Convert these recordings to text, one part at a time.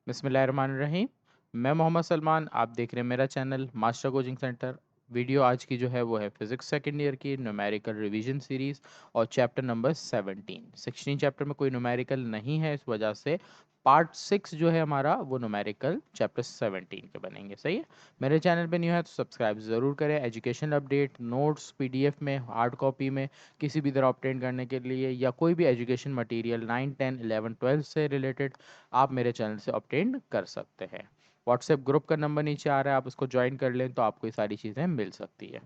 बिस्मिल्लाहिर्रहमानिर्रहीम। मैं मोहम्मद सलमान, आप देख रहे हैं मेरा channel master coaching centre. Video आज की जो है वो है फिज़िक्स सेकेंड ईयर की न्यूमेरिकल रिवीजन सीरीज़ और चैप्टर नंबर 16 चैप्टर में कोई न्यूमेरिकल नहीं है, इस वजह से पार्ट 6 जो है हमारा वो न्यूमेरिकल चैप्टर 17 के बनेंगे। सही है। मेरे चैनल पे न्यू है तो सब्सक्राइब ज़रूर करें। एजुकेशनल अपडेट, नोट्स पीडीएफ में, हार्ड कॉपी में, किसी भी तरह ऑब्टेन करने के लिए या कोई भी एजुकेशन मटेरियल 9, 10, 11, 12 से रिलेटेड आप मेरे चैनल से ऑब्टेन कर सकते हैं। व्हाट्सएप ग्रुप का नंबर नीचे आ रहा है, आप उसको ज्वाइन कर लें तो आपको ये सारी चीज़ें मिल सकती है।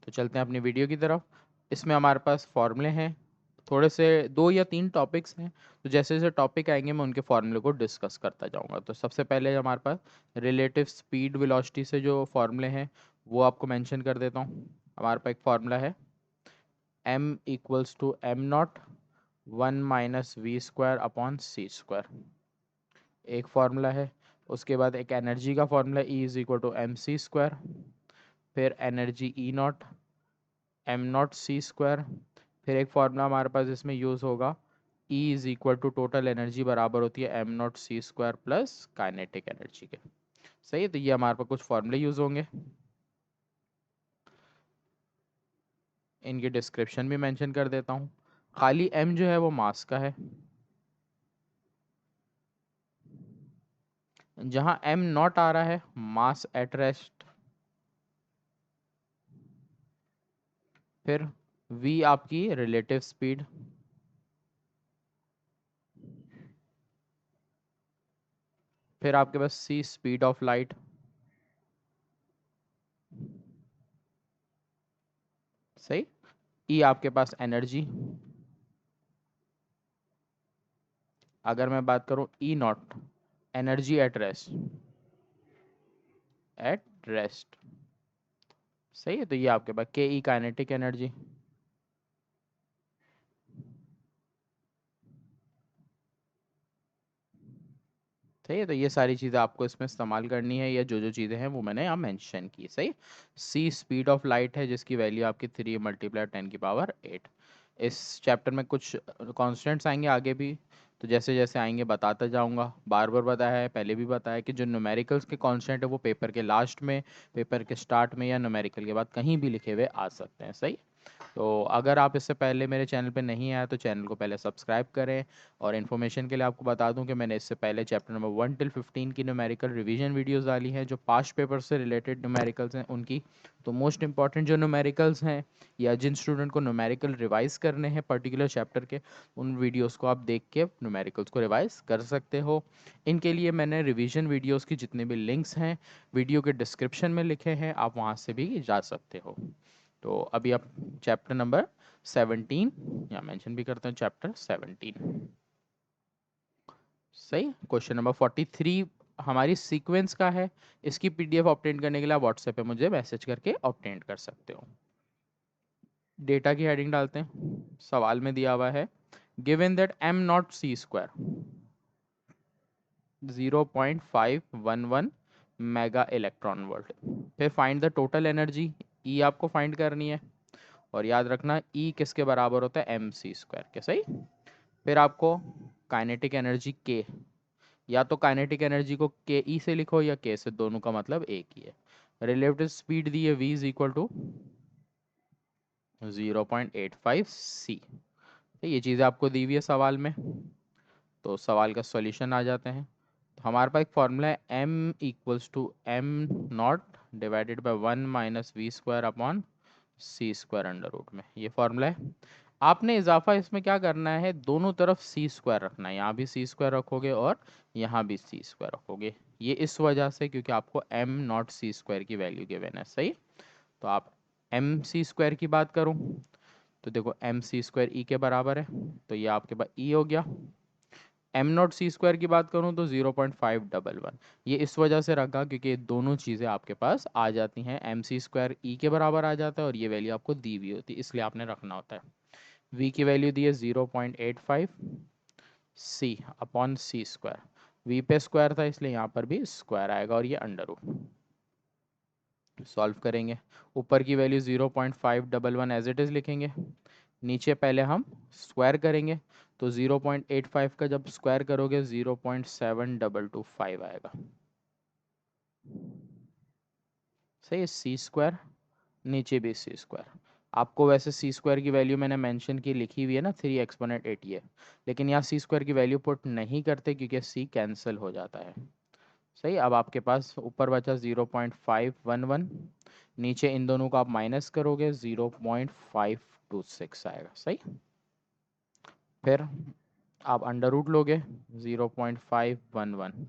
तो चलते हैं अपनी वीडियो की तरफ। इसमें हमारे पास फॉर्मूले हैं, थोड़े से 2 या 3 टॉपिक्स हैं। तो जैसे जैसे टॉपिक आएंगे मैं उनके फॉर्मूले को डिस्कस करता जाऊंगा। तो सबसे पहले हमारे पास रिलेटिव स्पीड वेलोसिटी से जो फॉर्मूले हैं वो आपको मेंशन कर देता हूँ। हमारे पास एक फार्मूला है m equals to m not 1 - v² upon c²। एक फार्मूला है। उसके बाद एक एनर्जी का formula E is equal to mc²। फिर एनर्जी E नॉट m0c²। फिर एक फार्मूला हमारे पास इसमें यूज़ होगा E is equal to total energy बराबर होती है m0c² प्लस काइनेटिक एनर्जी के। सही है। तो ये हमारे पास कुछ फार्मूले यूज़ होंगे, इनकी डिस्क्रिप्शन भी मेंशन कर देता हूँ। खाली m जो है वो मास का है। जहाँ m नॉट आ रहा है मास एट रेस्ट। फिर v आपकी रिलेटिव स्पीड। फिर आपके पास c स्पीड ऑफ लाइट। सही। ई आपके पास एनर्जी। अगर मैं बात करूं E naught, energy at rest. At rest. सही है। तो ये आपके पास के ई काइनेटिक एनर्जी। सही है। तो ये सारी चीज़ें आपको इसमें इस्तेमाल करनी है, या जो जो चीज़ें हैं वो मैंने यहाँ मेंशन की। सही। सी स्पीड ऑफ लाइट है जिसकी वैल्यू आपकी 3 × 10⁸ इस चैप्टर में कुछ कॉन्स्टेंट्स आएंगे आगे भी, तो जैसे जैसे आएंगे बताता जाऊंगा। बार बार बताया है, पहले भी बताया कि जो न्यूमेरिकल्स के कॉन्स्टेंट है वो पेपर के लास्ट में, पेपर के स्टार्ट में या न्यूमेरिकल के बाद कहीं भी लिखे हुए आ सकते हैं। सही। तो अगर आप इससे पहले मेरे चैनल पे नहीं आए तो चैनल को पहले सब्सक्राइब करें। और इन्फॉर्मेशन के लिए आपको बता दूं कि मैंने इससे पहले चैप्टर नंबर 1 till 15 की न्यूमेरिकल रिवीजन वीडियोस डाली हैं जो पास्ट पेपर से रिलेटेड न्यूमेरिकल्स हैं उनकी। तो मोस्ट इंपॉर्टेंट जो न्यूमेरिकल्स हैं या जिन स्टूडेंट को न्यूमेरिकल रिवाइज करने हैं पर्टिकुलर चैप्टर के, उन वीडियोज़ को आप देख के न्यूमेरिकल्स को रिवाइज कर सकते हो। इनके लिए मैंने रिवीजन वीडियोज़ की जितने भी लिंक्स हैं वीडियो के डिस्क्रिप्शन में लिखे हैं, आप वहाँ से भी जा सकते हो। तो अभी आप चैप्टर नंबर 17 या मेंशन भी करते हैं, चैप्टर 17। सही। क्वेश्चन नंबर 43 हमारी सीक्वेंस का है। इसकी पीडीएफ ऑब्टेन करने के लिए आप व्हाट्सएप पे मुझे मैसेज करके ऑब्टेन कर सकते हो। डेटा की हेडिंग डालते हैं। सवाल में दिया हुआ है given that m0c² 0.511 mega electron volt. फिर फाइंड द टोटल एनर्जी। ई आपको फाइंड करनी है, और याद रखना ई किसके बराबर होता है mc² के। सही। फिर आपको काइनेटिक एनर्जी के, या तो काइनेटिक एनर्जी को के ई से लिखो या के से, दोनों का मतलब एक ही है। रिलेटिव स्पीड दी है v is equal to 0.85c। ये चीज़ें आपको दी हुई है सवाल में। तो सवाल का सॉल्यूशन आ जाते हैं। तो हमारे पास एक फॉर्मूला है m equals to m not divided by 1 - v² upon c² under root में। ये फॉर्मूला है। आपने इजाफा इसमें क्या करना है, दोनों तरफ c² रखना है। यहाँ भी c² रखोगे और यहाँ भी c² रखोगे। ये इस वजह से क्योंकि आपको m0c² की वैल्यू गिवन है। सही। तो आप mc² की बात करूँ तो देखो mc² ई के बराबर है, तो ये आपके पास ई हो गया। m0c² की बात करूँ तो 0.511। ये इस वजह से रखा क्योंकि ये दोनों चीज़ें आपके पास आ जाती हैं, mc² ई के बराबर आ जाता है और ये वैल्यू आपको दी हुई होती है, इसलिए आपने रखना होता है। v की वैल्यू दी है 0.85 c अपॉन c²। v पे स्क्वायर था इसलिए यहाँ पर भी स्क्वायर आएगा और ये अंडर रूट। सॉल्व करेंगे। ऊपर की वैल्यू 0.511 एज इट इज़ लिखेंगे, नीचे पहले हम स्क्वायर करेंगे तो 0.85 का जब स्क्वायर करोगे 0.7225 आएगा। सही है, सी स्क्वायर, नीचे भी सी स्क्वायर। आपको वैसे सी स्क्वायर की वैल्यू मैंने मेंशन की लिखी हुई है ना, 3 एक्सपोनेंट 8 ये, लेकिन यहाँ सी स्क्वायर की वैल्यू पुट नहीं करते क्योंकि सी कैंसिल हो जाता है। सही, अब आपके पास ऊपर बचा 0.511, नीचे इन दोनों को आप माइनस करोगे 0.526 आएगा। सही, फिर आप अंडर रूट लोगे 0.511,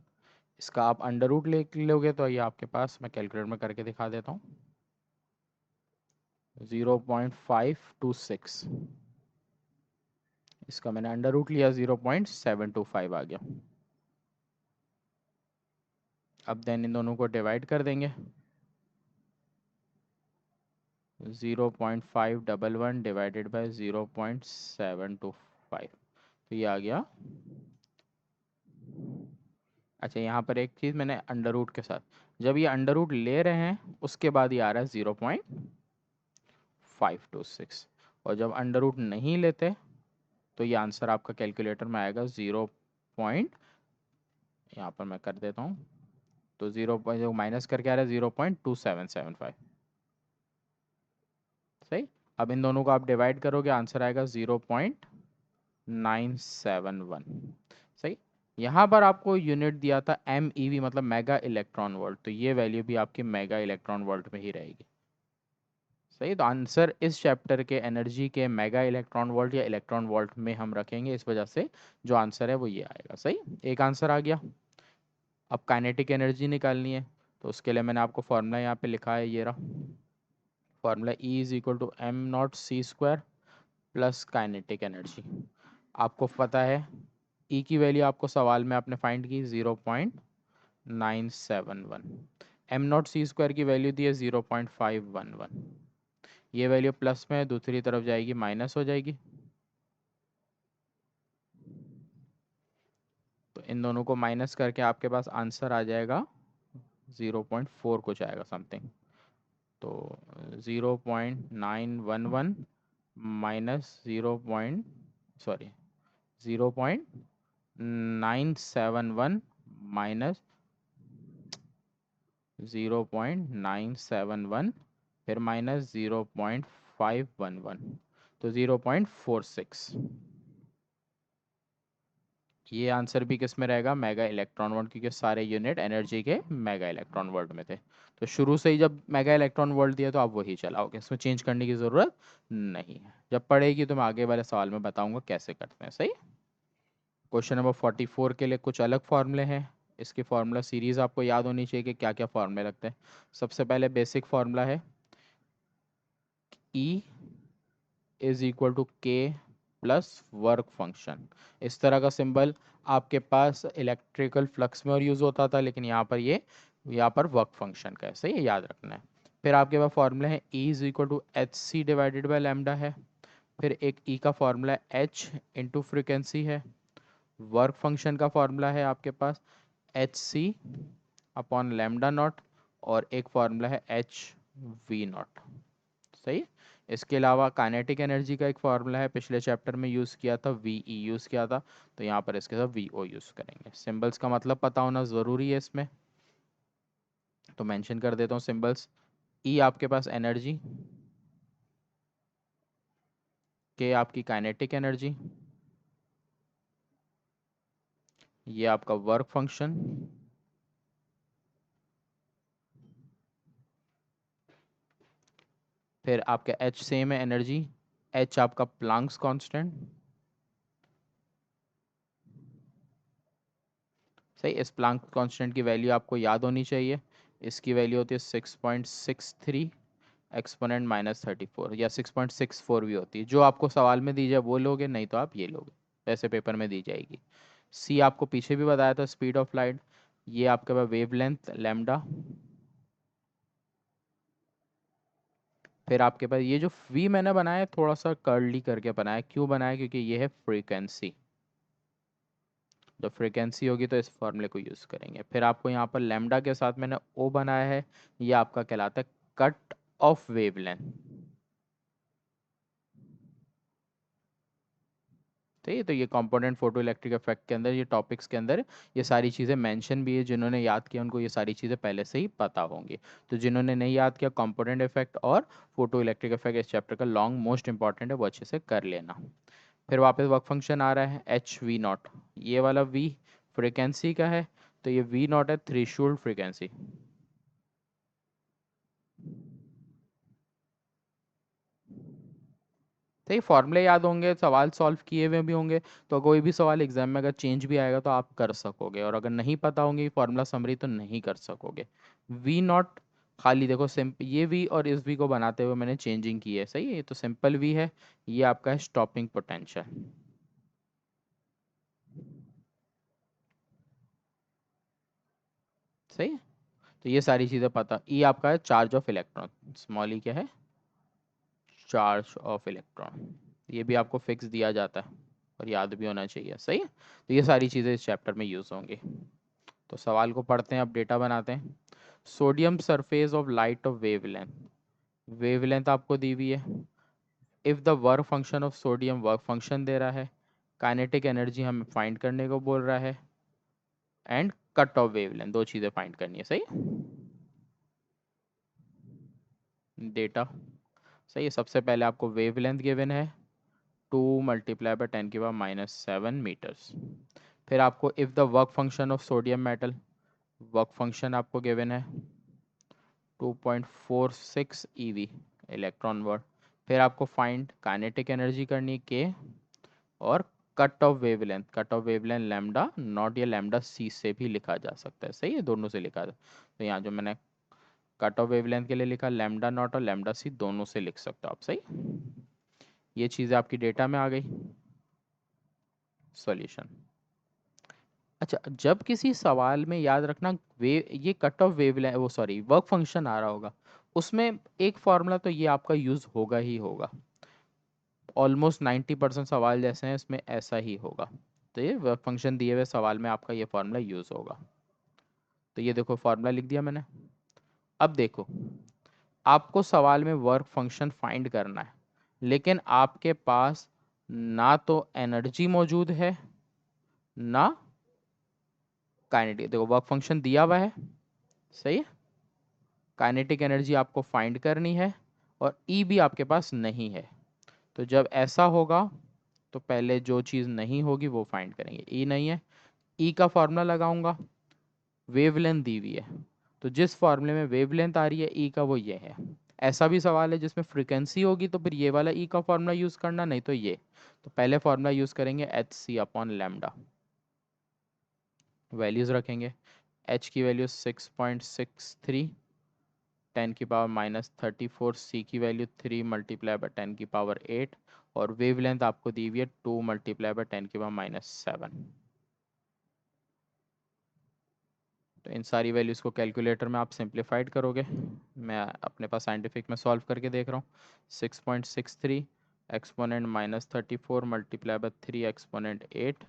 इसका आप अंडर रूट ले लोगे तो ये आपके पास, मैं कैलकुलेटर में करके दिखा देता हूँ, 0.526, इसका मैंने अंडर रूट लिया 0.725 आ गया। अब देन इन दोनों को डिवाइड कर देंगे, 0.511 डिवाइडेड बाय 0.725, तो ये आ गया। अच्छा, यहाँ पर एक चीज़ मैंने अंडर रूट के साथ, जब ये अंडर रूट ले रहे हैं उसके बाद ये आ रहा है 0.526, और जब अंडर रूट नहीं लेते तो ये आंसर आपका कैलकुलेटर में आएगा 0 पॉइंट, यहाँ पर मैं कर देता हूँ, तो 0 जो माइनस करके आ रहा है 0.2775। सही, अब इन दोनों को आप डिवाइड करोगे आंसर आएगा 0.971। सही, यहाँ पर आपको यूनिट दिया था MeV मतलब मेगा इलेक्ट्रॉन वोल्ट, तो ये वैल्यू भी आपकी मेगा इलेक्ट्रॉन वोल्ट में ही रहेगी। सही, तो आंसर इस चैप्टर के एनर्जी के मेगा इलेक्ट्रॉन वोल्ट या इलेक्ट्रॉन वोल्ट में हम रखेंगे, इस वजह से जो आंसर है वो ये आएगा। सही, एक आंसर आ गया। अब काइनेटिक एनर्जी निकालनी है, तो उसके लिए मैंने आपको फॉर्मूला यहाँ पे लिखा है, ये रहा formula, E = mc² plus kinetic energy. आपको पता है E की वैल्यू आपको सवाल में आपने फाइंड की 0.971, m0c² की वैल्यू दी है 0.511, ये वैल्यू प्लस में है, दूसरी तरफ जाएगी माइनस हो जाएगी, तो इन दोनों को माइनस करके आपके पास आंसर आ जाएगा 0.4 कुछ आएगा समथिंग, तो 0.911 माइनस 0.971 माइनस 0.971, फिर माइनस 0.511, तो 0.46। ये आंसर भी किस में रहेगा, मेगा इलेक्ट्रॉन वोल्ट, क्योंकि सारे यूनिट एनर्जी के मेगा इलेक्ट्रॉन वोल्ट में थे। तो शुरू से ही जब मेगा इलेक्ट्रॉन वोल्ट दिया तो आप वही चलाओगे, इसमें चेंज करने की ज़रूरत नहीं है। जब पढ़ेगी तो मैं आगे वाले सवाल में बताऊंगा कैसे करते हैं। सही, क्वेश्चन नंबर 44 के लिए कुछ अलग फॉर्मूले हैं, इसकी फार्मूला सीरीज आपको याद होनी चाहिए कि क्या क्या फॉर्मूले लगते हैं। सबसे पहले बेसिक फार्मूला है E = K plus work function. इस तरह का सिंबल आपके पास इलेक्ट्रिकल फ्लक्स में और यूज़ होता था, लेकिन यहाँ पर वर्क फंक्शन का है। सही है, याद रखना है। फिर आपके पास फॉर्मूला है E = Hc divided by lambda है। फिर एक E का फॉर्मूला H इंटू फ्रिक्वेंसी है। वर्क फंक्शन का फॉर्मूला है आपके पास Hc/λ0, और एक फॉर्मूला है HV0। सही, इसके अलावा काइनेटिक एनर्जी का एक फार्मूला है, पिछले चैप्टर में यूज़ किया था, VE यूज़ किया था, तो यहाँ पर इसके साथ VO यूज़ करेंगे। सिंबल्स का मतलब पता होना ज़रूरी है इसमें, तो मेंशन कर देता हूँ सिंबल्स। E आपके पास एनर्जी, K आपकी काइनेटिक एनर्जी, ये आपका वर्क फंक्शन, फिर आपका H सेम है एनर्जी, H आपका प्लांक्स कांस्टेंट। सही, इस प्लांक कांस्टेंट की वैल्यू आपको याद होनी चाहिए, इसकी वैल्यू होती है 6.63 एक्सपोनेंट -34, या 6.64 भी होती है। जो आपको सवाल में दी जाए वो लोगे, नहीं तो आप ये लोगे, वैसे पेपर में दी जाएगी। सी आपको पीछे भी बताया था, स्पीड ऑफ लाइट। ये आपके पास वेवलेंथ लैम्डा। फिर आपके पास ये जो वी मैंने बनाया है, थोड़ा सा कर्ली करके बनाया, क्यों बनाया, क्योंकि ये है फ्रीक्वेंसी, जब फ्रीक्वेंसी होगी तो इस फॉर्मूले को यूज़ करेंगे। फिर आपको यहाँ पर लैम्डा के साथ मैंने ओ बनाया है, ये आपका कहलाता है कट ऑफ वेवलेंथ। ठीक है, तो ये कंपोनेंट फोटो इलेक्ट्रिक इफेक्ट के अंदर, ये टॉपिक्स के अंदर ये सारी चीज़ें मेंशन भी है। जिन्होंने याद किया उनको ये सारी चीज़ें पहले से ही पता होंगी। तो जिन्होंने नहीं याद किया, कंपोनेंट इफेक्ट और फोटो इलेक्ट्रिक इफेक्ट इस चैप्टर का लॉन्ग मोस्ट इंपॉर्टेंट है, वो अच्छे से कर लेना। फिर वापस वर्क फंक्शन आ रहा है एच वी नॉट, ये वाला वी फ्रिक्वेंसी का है, तो ये वी नॉट है थ्रेशोल्ड फ्रिक्वेंसी। तो ये फॉर्मूले याद होंगे, सवाल सॉल्व किए हुए भी होंगे, तो कोई भी सवाल एग्जाम में अगर चेंज भी आएगा तो आप कर सकोगे, और अगर नहीं पता होंगे फॉर्मूला समरी तो नहीं कर सकोगे। वी नॉट खाली देखो सिंपल, ये वी और इस वी को बनाते हुए मैंने चेंजिंग की है, सही है, ये तो सिंपल वी है, ये आपका है स्टॉपिंग पोटेंशियल। सही है, तो ये सारी चीज़ें पता। ई आपका है चार्ज ऑफ इलेक्ट्रॉन, स्मॉल ई क्या है, चार्ज ऑफ इलेक्ट्रॉन। ये भी आपको फिक्स दिया जाता है और याद भी होना चाहिए, सही है। तो ये सारी चीज़ें इस चैप्टर में यूज़ होंगी। तो सवाल को पढ़ते हैं, अब डेटा बनाते हैं। Sodium surface of light of wavelength, wavelength आपको दी हुई है। If the work function of sodium, work function दे रहा है। काइनेटिक एनर्जी हमें फाइंड करने को बोल रहा है, एंड कट ऑफ वेवलेंथ, दो चीज़ें फाइंड करनी है, सही। डेटा सही है, सबसे पहले आपको वेवलेंथ गिवन है 2 × 10⁻⁻⁷मीटर्स। फिर आपको if the work function of sodium metal, work function आपको गिवन है 2.46 eV इलेक्ट्रॉन वोल्ट। फिर आपको फाइंड काइनेटिक एनर्जी करनी है के, और cut off wavelength, cut off wavelength lambda naught या लैम्डा सी से भी लिखा जा सकता है, सही है, दोनों से लिखा था। तो यहाँ जो मैंने कट ऑफ वेवलेंथ के लिए लिखा लैम्डा नॉट और लैम्डा सी दोनों से लिख सकते हो आप, सही। ये चीज़ें आपकी डेटा में आ गई। सॉल्यूशन, अच्छा, जब किसी सवाल में याद रखना, वे ये कट ऑफ वेवलेंथ, वो सॉरी वर्क फंक्शन आ रहा होगा, उसमें एक फॉर्मूला तो ये आपका यूज़ होगा ही होगा। ऑलमोस्ट 90% सवाल जैसे हैं इसमें ऐसा ही होगा। तो ये वर्क फंक्शन दिए हुए सवाल में आपका ये फॉर्मूला यूज़ होगा। तो ये देखो फॉर्मूला लिख दिया मैंने। अब देखो, आपको सवाल में वर्क फंक्शन फाइंड करना है, लेकिन आपके पास ना तो एनर्जी मौजूद है, ना काइनेटिक। देखो वर्क फंक्शन दिया हुआ है, सही है, काइनेटिक एनर्जी आपको फाइंड करनी है, और ई भी आपके पास नहीं है। तो जब ऐसा होगा तो पहले जो चीज़ नहीं होगी वो फाइंड करेंगे। ई नहीं है, ई का फॉर्मूला लगाऊंगा, वेवलेंथ दी हुई है, तो जिस फॉर्मूले में वेवलेंथ आ रही है ई का वो ये है। ऐसा भी सवाल है जिसमें फ्रीक्वेंसी होगी तो फिर ये वाला ई का फॉर्मूला यूज़ करना, नहीं तो ये। तो पहले फॉर्मूला यूज़ करेंगे H c upon lambda, values रखेंगे। एच की वैल्यू 6.63, 10⁻⁻34, सी की वैल्यू 3 × 10⁻⁸, और वेवलेंथ आपको दी हुई है 2 × 10⁻⁷। तो इन सारी वैल्यूज़ को कैलकुलेटर में आप सिंप्लीफाइड करोगे। मैं अपने पास साइंटिफिक में सॉल्व करके देख रहा हूँ। 6.63 exponent -34 × 3 exponent 8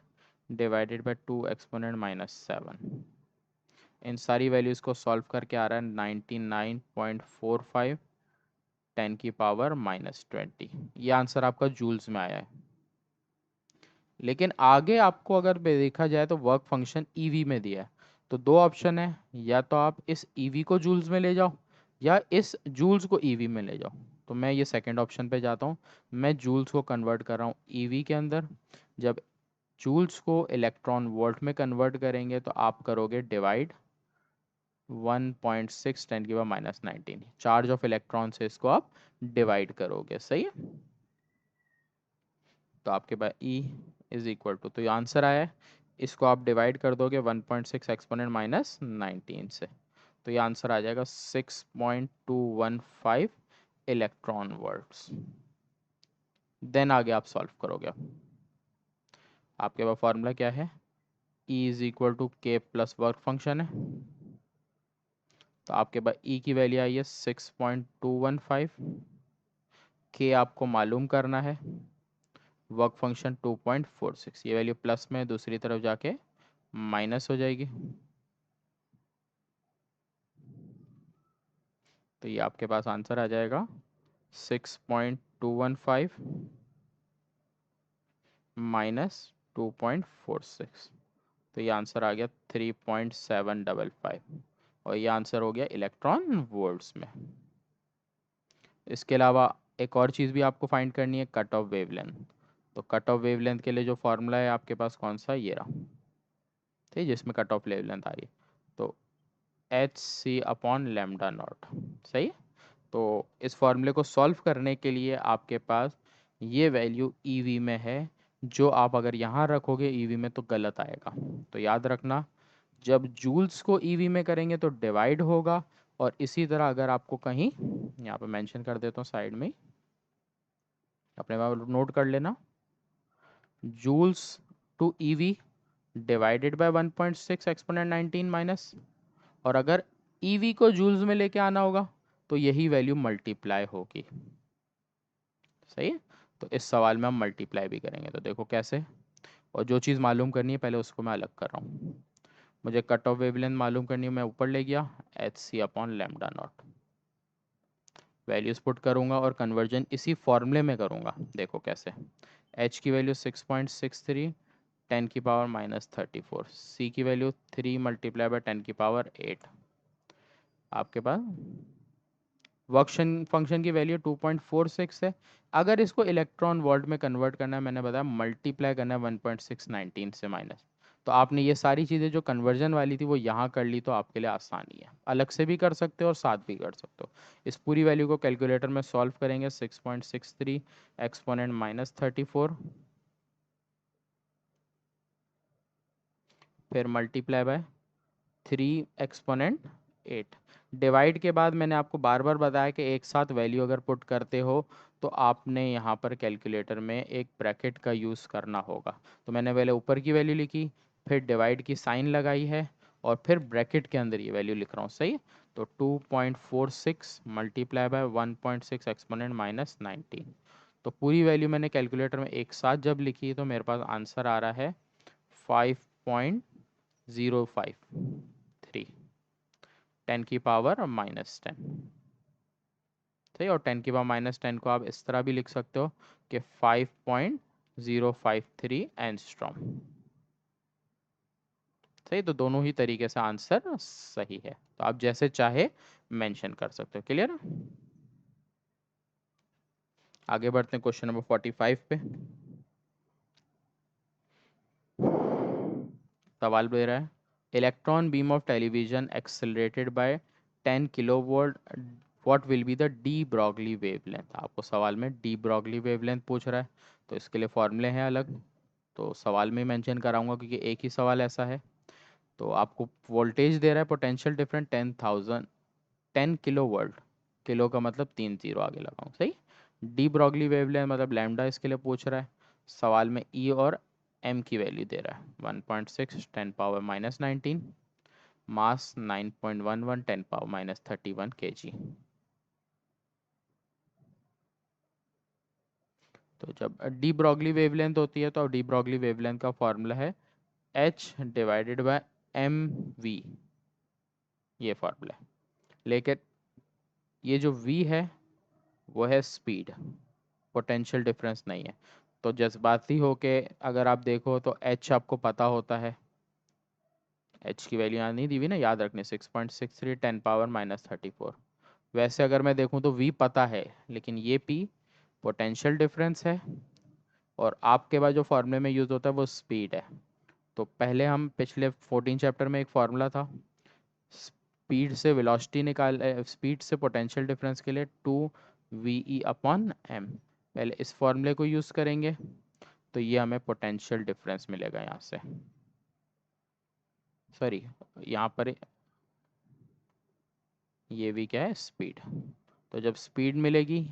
divided by 2 exponent -7। इन सारी वैल्यूज़ को सॉल्व करके आ रहा है 99.45 10⁻⁻20। ये आंसर आपका जूल्स में आया है। लेकिन आगे आपको अगर देखा जाए तो वर्क फंक्शन ईवी में दिया है, तो दो ऑप्शन है, या तो आप इस ईवी को जूल्स में ले जाओ, या इस जूल्स को ईवी में ले जाओ। तो मैं ये सेकंड ऑप्शन पे जाता हूँ, मैं जूल्स को कन्वर्ट कर रहा हूँ ईवी के अंदर। जब जूल्स को इलेक्ट्रॉन वोल्ट में कन्वर्ट करेंगे तो आप करोगे डिवाइड 1.6 10⁻⁻19, चार्ज ऑफ इलेक्ट्रॉन से इसको आप डिवाइड करोगे, सही है। तो आपके पास E इज इक्वल टू, तो ये आंसर आया है, इसको आप डिवाइड कर दोगे 1.6 एक्सपोनेंट -19 से, तो ये आंसर आ जाएगा 6.215 इलेक्ट्रॉन वोल्ट्स। देन आगे आप सॉल्व करोगे। आपके पास फॉर्मूला क्या है, E इज इक्वल टू के प्लस वर्क फंक्शन है, तो आपके पास E की वैल्यू आई है 6.215, के आपको मालूम करना है, वर्क फंक्शन 2.46, ये वैल्यू प्लस में दूसरी तरफ जाके माइनस हो जाएगी। तो ये आपके पास आंसर आ जाएगा 6.215 -2.46। तो ये आंसर आ गया 3.755 और ये आंसर हो गया इलेक्ट्रॉन वोल्ट्स में। इसके अलावा एक और चीज़ भी आपको फाइंड करनी है, कट ऑफ वेवलेंथ। तो कट ऑफ वेवलेंथ के लिए जो फॉर्मूला है आपके पास कौन सा, ये रहा, ठीक है, जिसमें कट ऑफ वेवलेंथ आ रही है। तो HC/λ0, सही है। तो इस फॉर्मूले को सॉल्व करने के लिए आपके पास ये वैल्यू ईवी में है, जो आप अगर यहाँ रखोगे ईवी में तो गलत आएगा। तो याद रखना, जब जूल्स को ईवी में करेंगे तो डिवाइड होगा, और इसी तरह अगर आपको कहीं, यहाँ पे मेंशन कर देता हूँ साइड में, अपने पास नोट कर लेना, joules to eV divided by 1.6 exponent 19 minus, और अगर ईवी को जूल्स में लेके आना होगा तो यही वैल्यू मल्टीप्लाई होगी, सही है। तो इस सवाल में हम मल्टीप्लाई भी करेंगे, तो देखो कैसे। और जो चीज़ मालूम करनी है पहले उसको मैं अलग कर रहा हूँ। मुझे कट ऑफ वेवलेंथ मालूम करनी है, मैं ऊपर ले गया HC/λ0, वैल्यूज पुट करूँगा और कन्वर्जन इसी फॉर्मूले में करूँगा। देखो कैसे, H की वैल्यू 6.63 10⁻34, C की वैल्यू 3 × 10⁸ आपके पास फंक्शन की वैल्यू 2.46 है। अगर इसको इलेक्ट्रॉन वोल्ट में कन्वर्ट करना है, मैंने बताया मल्टीप्लाई करना है 1.619 से माइनस। तो आपने ये सारी चीज़ें जो कन्वर्जन वाली थी वो यहाँ कर ली, तो आपके लिए आसानी है, अलग से भी कर सकते हो और साथ भी कर सकते हो। इस पूरी वैल्यू को कैलकुलेटर में सॉल्व करेंगे, 6.63 एक्सपोनेंट -34, फिर मल्टीप्लाई बाय 3 एक्सपोनेंट 8। डिवाइड के बाद मैंने आपको बार बार बताया कि एक साथ वैल्यू अगर पुट करते हो तो आपने यहाँ पर कैलकुलेटर में एक ब्रैकेट का यूज़ करना होगा। तो मैंने पहले ऊपर की वैल्यू लिखी, फिर डिवाइड की साइन लगाई है, और फिर ब्रैकेट के अंदर ये वैल्यू लिख रहा हूँ, सही है। तो 2.46 मल्टीप्लाई बाय 1.6 एक्सपोनेंट -19। तो पूरी वैल्यू मैंने कैलकुलेटर में एक साथ जब लिखी तो मेरे पास आंसर आ रहा है 5.053, 10⁻−10। सही, और 10⁻−10 को आप इस तरह भी लिख सकते हो कि 5.053 एंगस्ट्रॉम। सही, तो दोनों ही तरीके से आंसर सही है, तो आप जैसे चाहे मेंशन कर सकते हो। क्लियर, आगे बढ़ते हैं क्वेश्चन नंबर 45 पे। सवाल दे रहा है, electron beam of television accelerated by 10 kilovolt, what will be the de Broglie wavelength. आपको सवाल में डी ब्रॉगली वेवलेंथ पूछ रहा है, तो इसके लिए फॉर्मूले हैं अलग, तो सवाल में मेंशन कराऊंगा क्योंकि एक ही सवाल ऐसा है। तो आपको वोल्टेज दे रहा है potential difference 10 kilo volt, kilo का मतलब 3 जीरो आगे लगाऊं, सही। डी ब्रॉगली वेवलेंथ मतलब लैम्डा, इसके लिए पूछ रहा है। सवाल में ई और एम की वैल्यू दे रहा है, 1.6 10⁻−19, मास 9.11 10⁻−31 kg। तो जब डी ब्रॉगली वेवलेंथ होती है तो डी ब्रॉगली वेवलेंथ का फॉर्मूला है H डिवाइडेड बाय mv, ये फॉर्मूला है। लेकिन ये जो v है वो है स्पीड, पोटेंशियल डिफरेंस नहीं है। तो जज्बाती होके अगर आप देखो तो h आपको पता होता है, h की वैल्यू यहाँ नहीं दी हुई ना, याद रखने, 6.63 10⁻−34। वैसे अगर मैं देखूँ तो v पता है, लेकिन ये p पोटेंशियल डिफरेंस है, और आपके पास जो फॉर्मूले में यूज़ होता है वो स्पीड है। तो पहले हम पिछले 14 चैप्टर में एक फार्मूला था, स्पीड से वेलोसिटी निकाल, स्पीड से पोटेंशियल डिफरेंस के लिए 2ve/m, पहले इस फॉर्मूले को यूज़ करेंगे तो ये हमें पोटेंशियल डिफरेंस मिलेगा यहाँ से, सॉरी, यहाँ पर ये भी क्या है, स्पीड। तो जब स्पीड मिलेगी,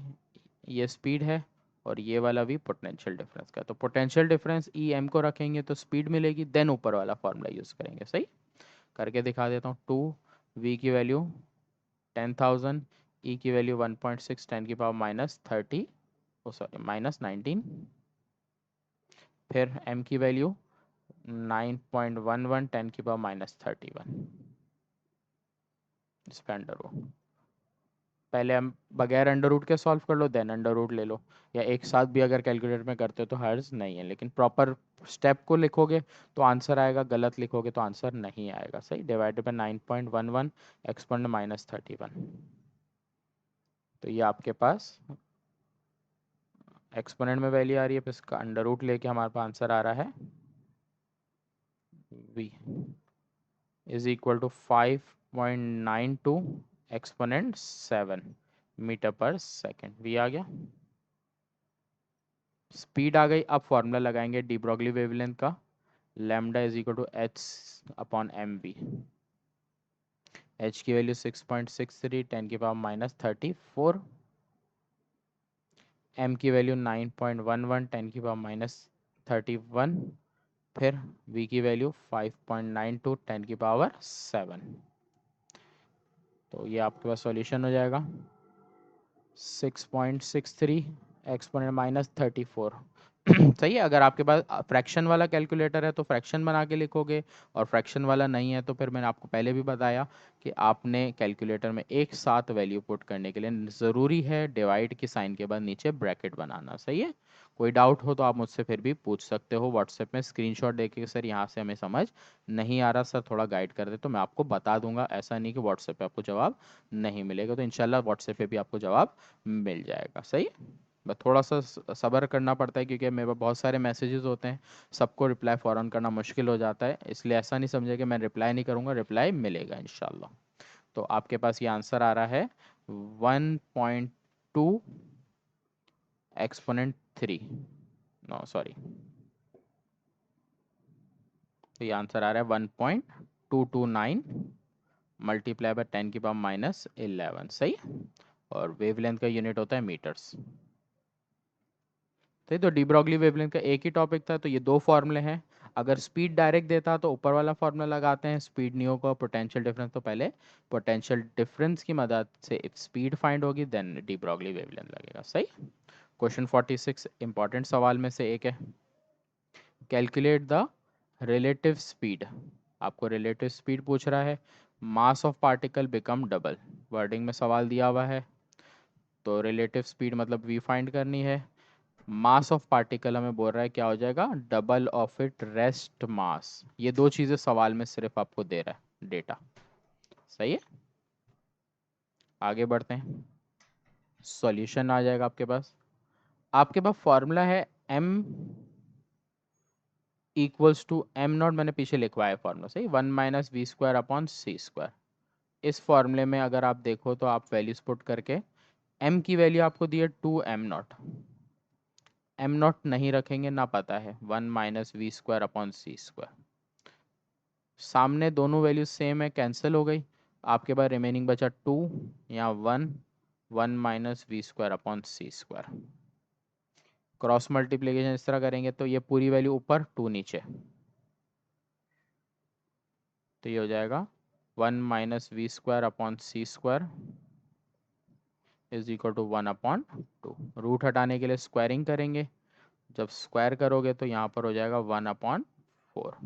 ये स्पीड है और ये वाला भी पोटेंशियल डिफरेंस का, तो पोटेंशियल डिफरेंस ई एम को रखेंगे तो स्पीड मिलेगी, देन ऊपर वाला फॉर्मूला यूज़ करेंगे। सही, करके दिखा देता हूँ। 2v की वैल्यू 10,000, ई की वैल्यू 1.6 10⁻−30, ओ सॉरी -19, फिर m की वैल्यू 9.11 10⁻−31 स्पैंडर हो। पहले हम बगैर अंडर रूट के सॉल्व कर लो, देन अंडर रूट ले लो, या एक साथ भी अगर कैलकुलेटर में करते हो तो हर्ज नहीं है, लेकिन प्रॉपर स्टेप को लिखोगे तो आंसर आएगा, गलत लिखोगे तो आंसर नहीं आएगा। सही, डिवाइडेड बाय 9.11 एक्सपोनेंट -31। तो ये आपके पास एक्सपोनेंट में वैल्यू आ रही है, फिर इसका अंडर रूट लेके हमारे पास आंसर आ रहा है v is equal to 5.92 exponent 7 metre पर सेकेंड। वी आ गया, स्पीड आ गई। अब फॉर्मूला लगाएंगे डी ब्रॉगली वेवलेंथ का, lambda is equal to h upon m v. H की वैल्यू 6.63 10 की पावर -34, एम की वैल्यू 9.11 10 की पावर -31, फिर v की वैल्यू 5.92 10 की पावर 7। तो ये आपके पास सॉल्यूशन हो जाएगा 6.63 एक्सपोनेंट -34। सही है। अगर आपके पास फ्रैक्शन वाला कैलकुलेटर है तो फ्रैक्शन बना के लिखोगे, और फ्रैक्शन वाला नहीं है तो फिर मैंने आपको पहले भी बताया कि आपने कैलकुलेटर में एक साथ वैल्यू पुट करने के लिए ज़रूरी है डिवाइड की साइन के बाद नीचे ब्रैकेट बनाना। सही है। कोई डाउट हो तो आप मुझसे फिर भी पूछ सकते हो व्हाट्सएप में स्क्रीनशॉट देके, सर यहाँ से हमें समझ नहीं आ रहा सर, थोड़ा गाइड कर दे, तो मैं आपको बता दूंगा। ऐसा नहीं कि व्हाट्सएप पे आपको जवाब नहीं मिलेगा, तो इंशाल्लाह व्हाट्सएप पे भी आपको जवाब मिल जाएगा। सही, बस थोड़ा सा सब्र करना पड़ता है, क्योंकि मेरे पास बहुत सारे मैसेजेस होते हैं, सबको रिप्लाई फ़ौरन करना मुश्किल हो जाता है, इसलिए ऐसा नहीं समझे कि मैं रिप्लाई नहीं करूँगा, रिप्लाई मिलेगा इंशाल्लाह। तो आपके पास ये आंसर आ रहा है 1.2 एक्सपोनेंट 3, नो सॉरी, तो ये आंसर आ रहा है 1.229 मल्टीप्लाई बाय 10 की पावर -11। सही, और वेवलेंथ का यूनिट होता है मीटर्स। तो डी ब्रॉगली वेवलेंथ का एक ही टॉपिक था, तो ये दो फॉर्मूले हैं। अगर स्पीड डायरेक्ट देता तो ऊपर वाला फार्मूला लगाते हैं, स्पीड न्यू को पोटेंशियल डिफरेंस, तो पहले पोटेंशियल डिफरेंस की मदद से स्पीड फाइंड होगी, देन डी ब्रॉगली वेवलेंथ लगेगा। सही। क्वेश्चन 46 इंपॉर्टेंट सवाल में से एक है, कैलकुलेट द रिलेटिव स्पीड। आपको रिलेटिव स्पीड पूछ रहा है, mass of particle become double, wording में सवाल दिया हुआ है, तो रिलेटिव स्पीड मतलब वी फाइंड करनी है। मास ऑफ पार्टिकल हमें बोल रहा है क्या हो जाएगा, double of it rest mass. ये दो चीजें सवाल में सिर्फ आपको दे रहा है डेटा। सही है, आगे बढ़ते हैं, सॉल्यूशन आ जाएगा आपके पास फॉर्मूला है m equals to m not, मैंने पीछे लिखवाया फॉर्मूला, सही, 1 - v² अपॉन c²। इस फॉर्मूले में अगर आप देखो तो आप वैल्यूज पुट करके m की वैल्यू आपको दी है 2m0, m0 नहीं रखेंगे ना, पता है 1 - v²/c²। सामने दोनों वैल्यू सेम है, कैंसिल हो गई, आपके पास रिमेनिंग बचा 2 या 1, 1 - v²/c²। क्रॉस मल्टीप्लिकेशन इस तरह करेंगे तो ये पूरी वैल्यू ऊपर, 2 नीचे, तो ये हो जाएगा 1 - v²/c² is equal to 1/2। Root हटाने के लिए स्क्वायरिंग करेंगे, जब स्क्वायर करोगे तो यहाँ पर हो जाएगा 1/4।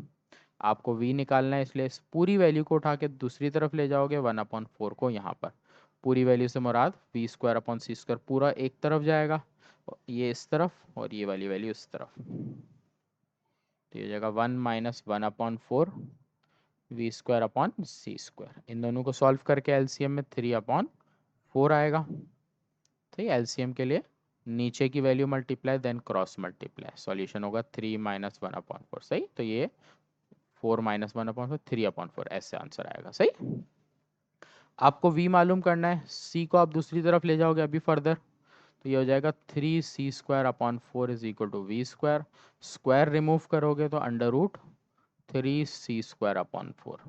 आपको v निकालना है, इसलिए इस पूरी वैल्यू को उठा के दूसरी तरफ ले जाओगे, 1/4 को यहाँ पर, पूरी वैल्यू से मुराद v²/c², पूरा एक तरफ जाएगा, ये इस तरफ और ये वाली वैल्यू इस तरफ, तो ये हो जाएगा 1 - 1/4 v²/c²। इन दोनों को सॉल्व करके एलसीएम में 3/4 आएगा। ठीक है, एलसीएम के लिए नीचे की value multiply then cross multiply, solution होगा 3 - 1/4। सही, तो ये 4 - 1/4 3/4 ऐसे आंसर आएगा। सही, आपको v मालूम करना है, c को आप दूसरी तरफ ले जाओगे अभी फर्दर, तो ये हो जाएगा 3c²/4 is equal to v²। Square remove करोगे तो √3c²/4।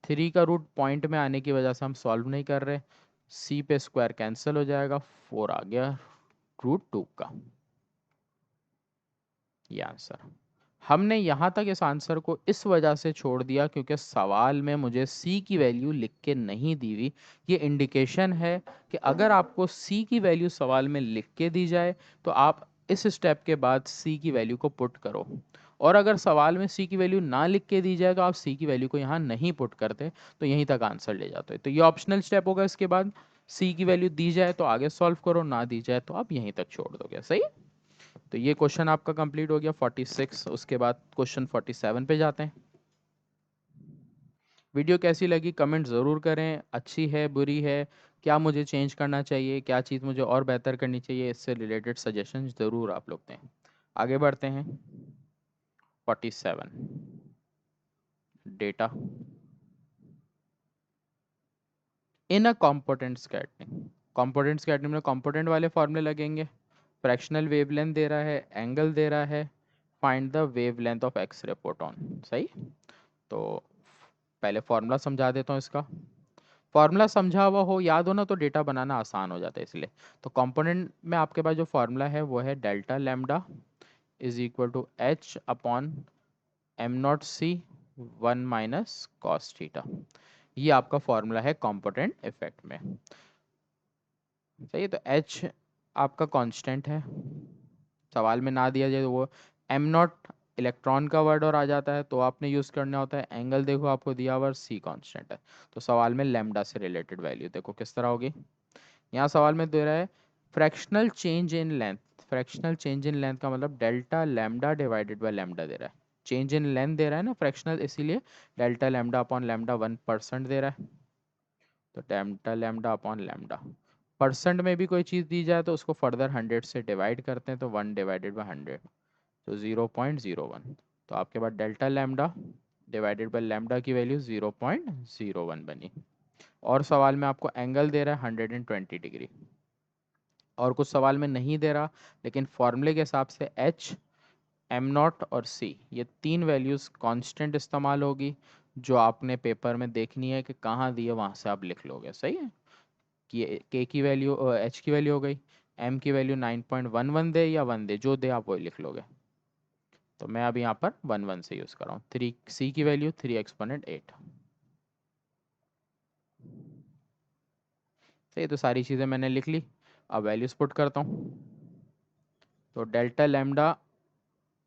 3 का रूट पॉइंट में आने की वजह से हम सॉल्व नहीं कर रहे, c पे स्क्वायर कैंसिल हो जाएगा, 4 आ गया √2 का, ये आंसर। हमने यहाँ तक इस आंसर को इस वजह से छोड़ दिया क्योंकि सवाल में मुझे c की वैल्यू लिख के नहीं दी हुई। ये इंडिकेशन है कि अगर आपको c की वैल्यू सवाल में लिख के दी जाए तो आप इस स्टेप के बाद c की वैल्यू को पुट करो, और अगर सवाल में c की वैल्यू ना लिख के दी जाए तो आप c की वैल्यू को यहाँ नहीं पुट करते, तो यहीं तक आंसर ले जाते हो। तो ये ऑप्शनल स्टेप होगा इसके बाद। सी की वैल्यू दी जाए तो आगे सॉल्व करो, ना दी जाए तो आप यहीं तक छोड़ दोगे। सही। तो ये क्वेश्चन आपका कंप्लीट हो गया 46। उसके बाद क्वेश्चन 47 पे जाते हैं। वीडियो कैसी लगी कमेंट ज़रूर करें, अच्छी है बुरी है, क्या मुझे चेंज करना चाहिए, क्या चीज़ मुझे और बेहतर करनी चाहिए, इससे रिलेटेड सजेशन ज़रूर आप लोग दें। आगे बढ़ते हैं। 47 data in a component scattering. Component scattering में कॉम्पोनेंट वाले फॉर्मूले लगेंगे। फ्रैक्शनल वेवलेंथ दे रहा है, एंगल दे रहा है, find the wavelength of X ray photon. सही। तो पहले फॉर्मूला समझा देता हूँ इसका। फॉर्मूला समझा हुआ हो, याद हो ना, तो डेटा बनाना आसान हो जाता है इसलिए। तो कंपोनेंट में आपके पास जो फॉर्मूला है वो है delta lambda is equal to h upon m not c 1 - cos theta. ये आपका फॉर्मूला है कंपोनेंट इफेक्ट में। सही है। तो एच आपका कांस्टेंट है, सवाल में ना दिया जाए तो वो एम नॉट इलेक्ट्रॉन का वर्ड और आ जाता है, तो आपने यूज़ करना होता है। एंगल देखो आपको दिया हुआ सी कांस्टेंट है, तो सवाल में लैम्डा से रिलेटेड वैल्यू देखो किस तरह होगी। यहाँ सवाल में दे रहा है fractional change in length. Fractional change in length का मतलब delta lambda divided by lambda दे रहा है। चेंज इन लेंथ दे रहा है ना फ्रैक्शनल, इसीलिए डेल्टा लैम्डा अपॉन लैम्डा 1% दे रहा है। तो delta lambda upon lambda percent में भी कोई चीज़ दी जाए तो उसको फर्दर 100 से डिवाइड करते हैं, तो 1/100, तो 0.01। तो आपके पास delta lambda divided by lambda की वैल्यू 0.01 बनी। और सवाल में आपको एंगल दे रहा है 120 डिग्री, और कुछ सवाल में नहीं दे रहा, लेकिन फॉर्मूले के हिसाब से एच, एम नॉट और सी ये तीन वैल्यूज़ कांस्टेंट इस्तेमाल होगी, जो आपने पेपर में देखनी है कि कहाँ दी है, वहाँ से आप लिख लोगे। सही है। कि के की वैल्यू, एच की वैल्यू हो गई, एम की वैल्यू 9.11 दे या 1 दे, जो दे आप वही लिख लोगे। तो मैं अभी यहाँ पर 1 से यूज़ कर रहा हूँ। 3 सी की वैल्यू 3 exponent 8। सही। तो सारी चीज़ें मैंने लिख ली, अब वैल्यूज पुट करता हूँ। तो डेल्टा लैम्डा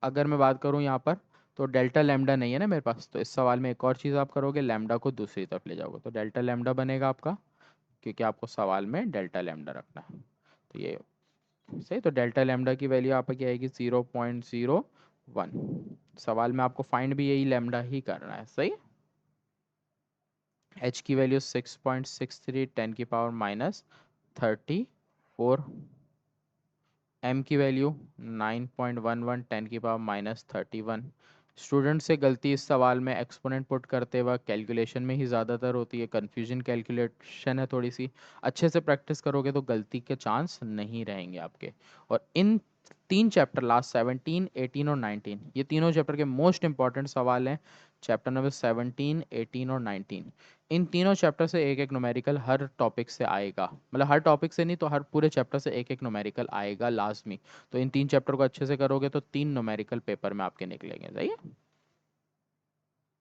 अगर मैं बात करूँ यहाँ पर, तो डेल्टा लैम्डा नहीं है ना मेरे पास, तो इस सवाल में एक और चीज़ आप करोगे, लैम्डा को दूसरी तरफ ले जाओगे, तो डेल्टा लैम्डा बनेगा आपका, क्योंकि आपको सवाल में डेल्टा लैम्डा रखना है। तो ये सही। तो डेल्टा लैम्डा की वैल्यू आपकी क्या आएगी 0.01। सवाल में आपको फाइंड भी यही लैम्डा ही करना है। सही। एच की वैल्यू 6.63 10⁻34। एम की वैल्यू 9.11 10⁻31। स्टूडेंट से गलती इस सवाल में एक्सपोनेंट पुट करते वक्त कैलकुलेशन में ही ज़्यादातर होती है, कन्फ्यूजन कैलकुलेशन है थोड़ी सी। अच्छे से प्रैक्टिस करोगे तो गलती के चांस नहीं रहेंगे आपके। और इन तीन चैप्टर लास्ट 17, 18 और 19, ये तीनों चैप्टर के मोस्ट इंपॉर्टेंट सवाल हैं। चैप्टर नंबर 17, 18 और 19, इन तीनों चैप्टर से एक एक न्यूमेरिकल हर टॉपिक से आएगा, मतलब हर टॉपिक से नहीं तो हर पूरे चैप्टर से एक एक न्यूमेरिकल आएगा लास्ट में। तो इन तीन चैप्टर को अच्छे से करोगे तो 3 न्यूमेरिकल पेपर में आपके निकलेंगे। सही है।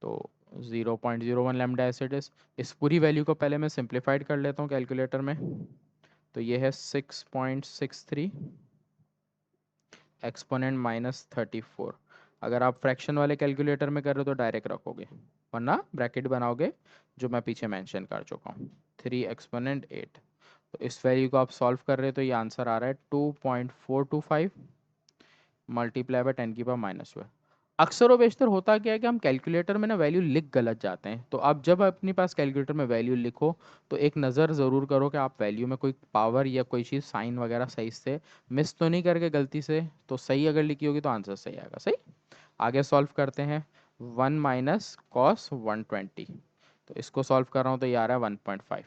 तो 0.01 लैम्डा एसिड इस पूरी वैल्यू को पहले मैं सिंप्लीफाइड कर लेता हूँ कैलकुलेटर में। तो ये है 6.63 एक्सपोनेंट -34। अगर आप फ्रैक्शन वाले कैलकुलेटर में कर रहे हो तो डायरेक्ट रखोगे, वरना ब्रैकेट बनाओगे, जो मैं पीछे मेंशन कर चुका हूँ। 3 exponent 8। तो इस वैल्यू को आप सॉल्व कर रहे हो तो ये आंसर आ रहा है 2.425 मल्टीप्लाई बाय 10⁻²। अक्सर व बेशतर होता क्या है कि हम कैलकुलेटर में ना वैल्यू लिख गलत जाते हैं, तो आप जब अपने पास कैलकुलेटर में वैल्यू लिखो तो एक नज़र ज़रूर करो कि आप वैल्यू में कोई पावर या कोई चीज़ साइन वगैरह सही से मिस तो नहीं करके गलती से, तो सही अगर लिखी होगी तो आंसर सही आएगा। सही। आगे सॉल्व करते हैं। 1 - cos 120, तो इसको सॉल्व कर रहा हूँ तो ये आ रहा है 1.5।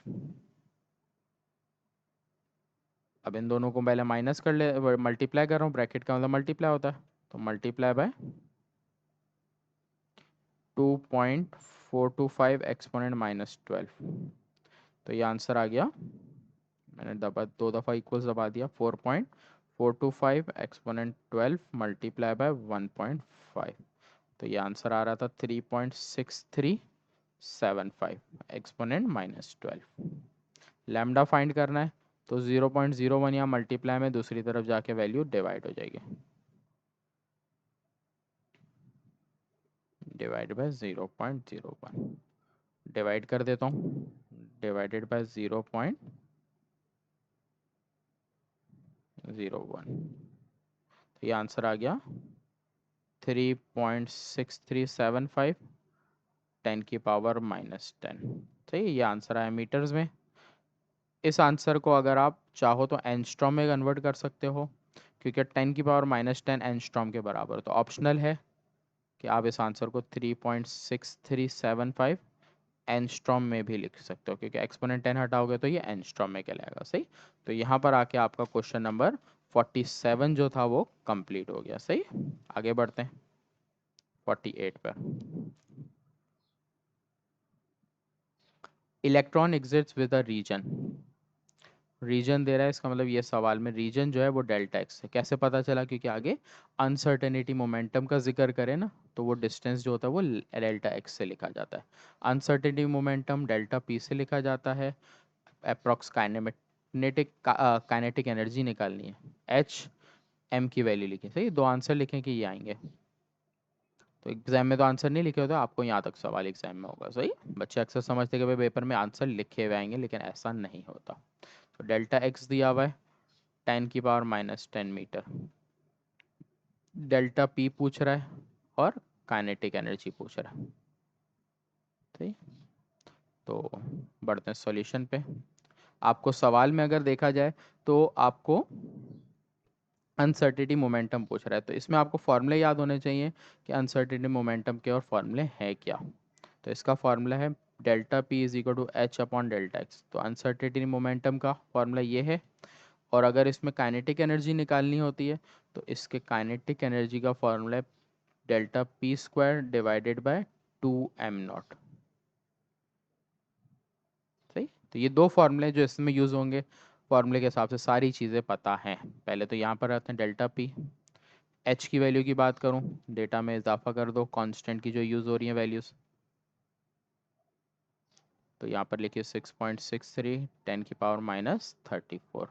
अब इन दोनों को पहले माइनस कर ले, मल्टीप्लाई कर रहा हूँ, ब्रैकेट का मतलब मल्टीप्लाई होता है, तो मल्टीप्लाई बाय 2.425 एक्सपोनेंट -12। तो ये आंसर आ गया, मैंने दो दफ़ा इक्वल्स दबा दिया, 4.425 एक्सपोनेंट 12 मल्टीप्लाई बाय 1.5। तो ये आंसर आ रहा था 3.6375 एक्सपोनेंट -12। लैम्डा फाइंड करना है, तो 0.01 या मल्टीप्लाई में दूसरी तरफ जाके वैल्यू डिवाइड हो जाएगी, डिवाइड बाय 0.01। डिवाइड कर देता हूँ, डिवाइडेड बाय 0.01। 0.01। तो ये आंसर आ गया 3.6375 10⁻⁻10। सही है, ये आंसर आया मीटर्स में। इस आंसर को अगर आप चाहो तो एंस्ट्रॉम में कन्वर्ट कर सकते हो, क्योंकि 10⁻⁻10 एंस्ट्रॉम के बराबर, तो ऑप्शनल है कि आप इस आंसर को 3.6375 एंस्ट्रॉम में भी लिख सकते हो, क्योंकि एक्सपोनेंट 10 हटाओगे तो ये एंस्ट्रॉम में कहलाएगा। सही, तो यहाँ पर आके आपका क्वेश्चन नंबर 47 जो था वो कंप्लीट हो गया। सही, आगे बढ़ते हैं 48 पर। Electron exits with a region. Region दे रहा है, इसका मतलब ये सवाल में रीजन जो है वो डेल्टा एक्स है। कैसे पता चला? क्योंकि आगे अनसर्टेनिटी मोमेंटम का जिक्र करें ना, तो वो डिस्टेंस जो होता है वो डेल्टा एक्स से लिखा जाता है। अनसर्टेनिटी मोमेंटम डेल्टा पी से लिखा जाता है। अप्रॉक्स काइनेटिक एनर्जी निकालनी है, एच एम की वैल्यू लिखी। सही, दो आंसर लिखें कि ये आएंगे। तो एग्जाम में तो आंसर नहीं लिखे होते, आपको यहाँ तक सवाल एग्जाम में होगा। सही, बच्चे अक्सर समझते कि भाई पेपर में आंसर लिखे हुए आएंगे, लेकिन ऐसा नहीं होता। तो डेल्टा एक्स दिया हुआ है 10⁻⁻10 मीटर, डेल्टा पी पूछ रहा है और काइनेटिक एनर्जी पूछ रहा है। ठीक, तो बढ़ते हैं सॉल्यूशन पे। आपको सवाल में अगर देखा जाए तो आपको अनसर्टिनिटी मोमेंटम पूछ रहा है, तो इसमें आपको फॉर्मूले याद होने चाहिए कि अनसर्टिनिटी मोमेंटम के और फॉर्मूले हैं क्या। तो इसका फॉर्मूला है delta p is equal to h upon delta x. तो अनसर्टिनिटी मोमेंटम का फॉर्मूला ये है। और अगर इसमें काइनेटिक एनर्जी निकालनी होती है तो इसके काइनेटिक एनर्जी का फॉर्मूला है delta P square divided by 2m0। सही, तो ये दो फॉर्मूले जो इसमें यूज़ होंगे, फॉर्मूले के हिसाब से सारी चीज़ें पता हैं। पहले तो यहाँ पर आते हैं डेल्टा पी। एच की वैल्यू की बात करूँ, डेटा में इजाफा कर दो कांस्टेंट की जो यूज़ हो रही है वैल्यूज़। तो यहाँ पर लिखिए 6.63 10⁻⁻34।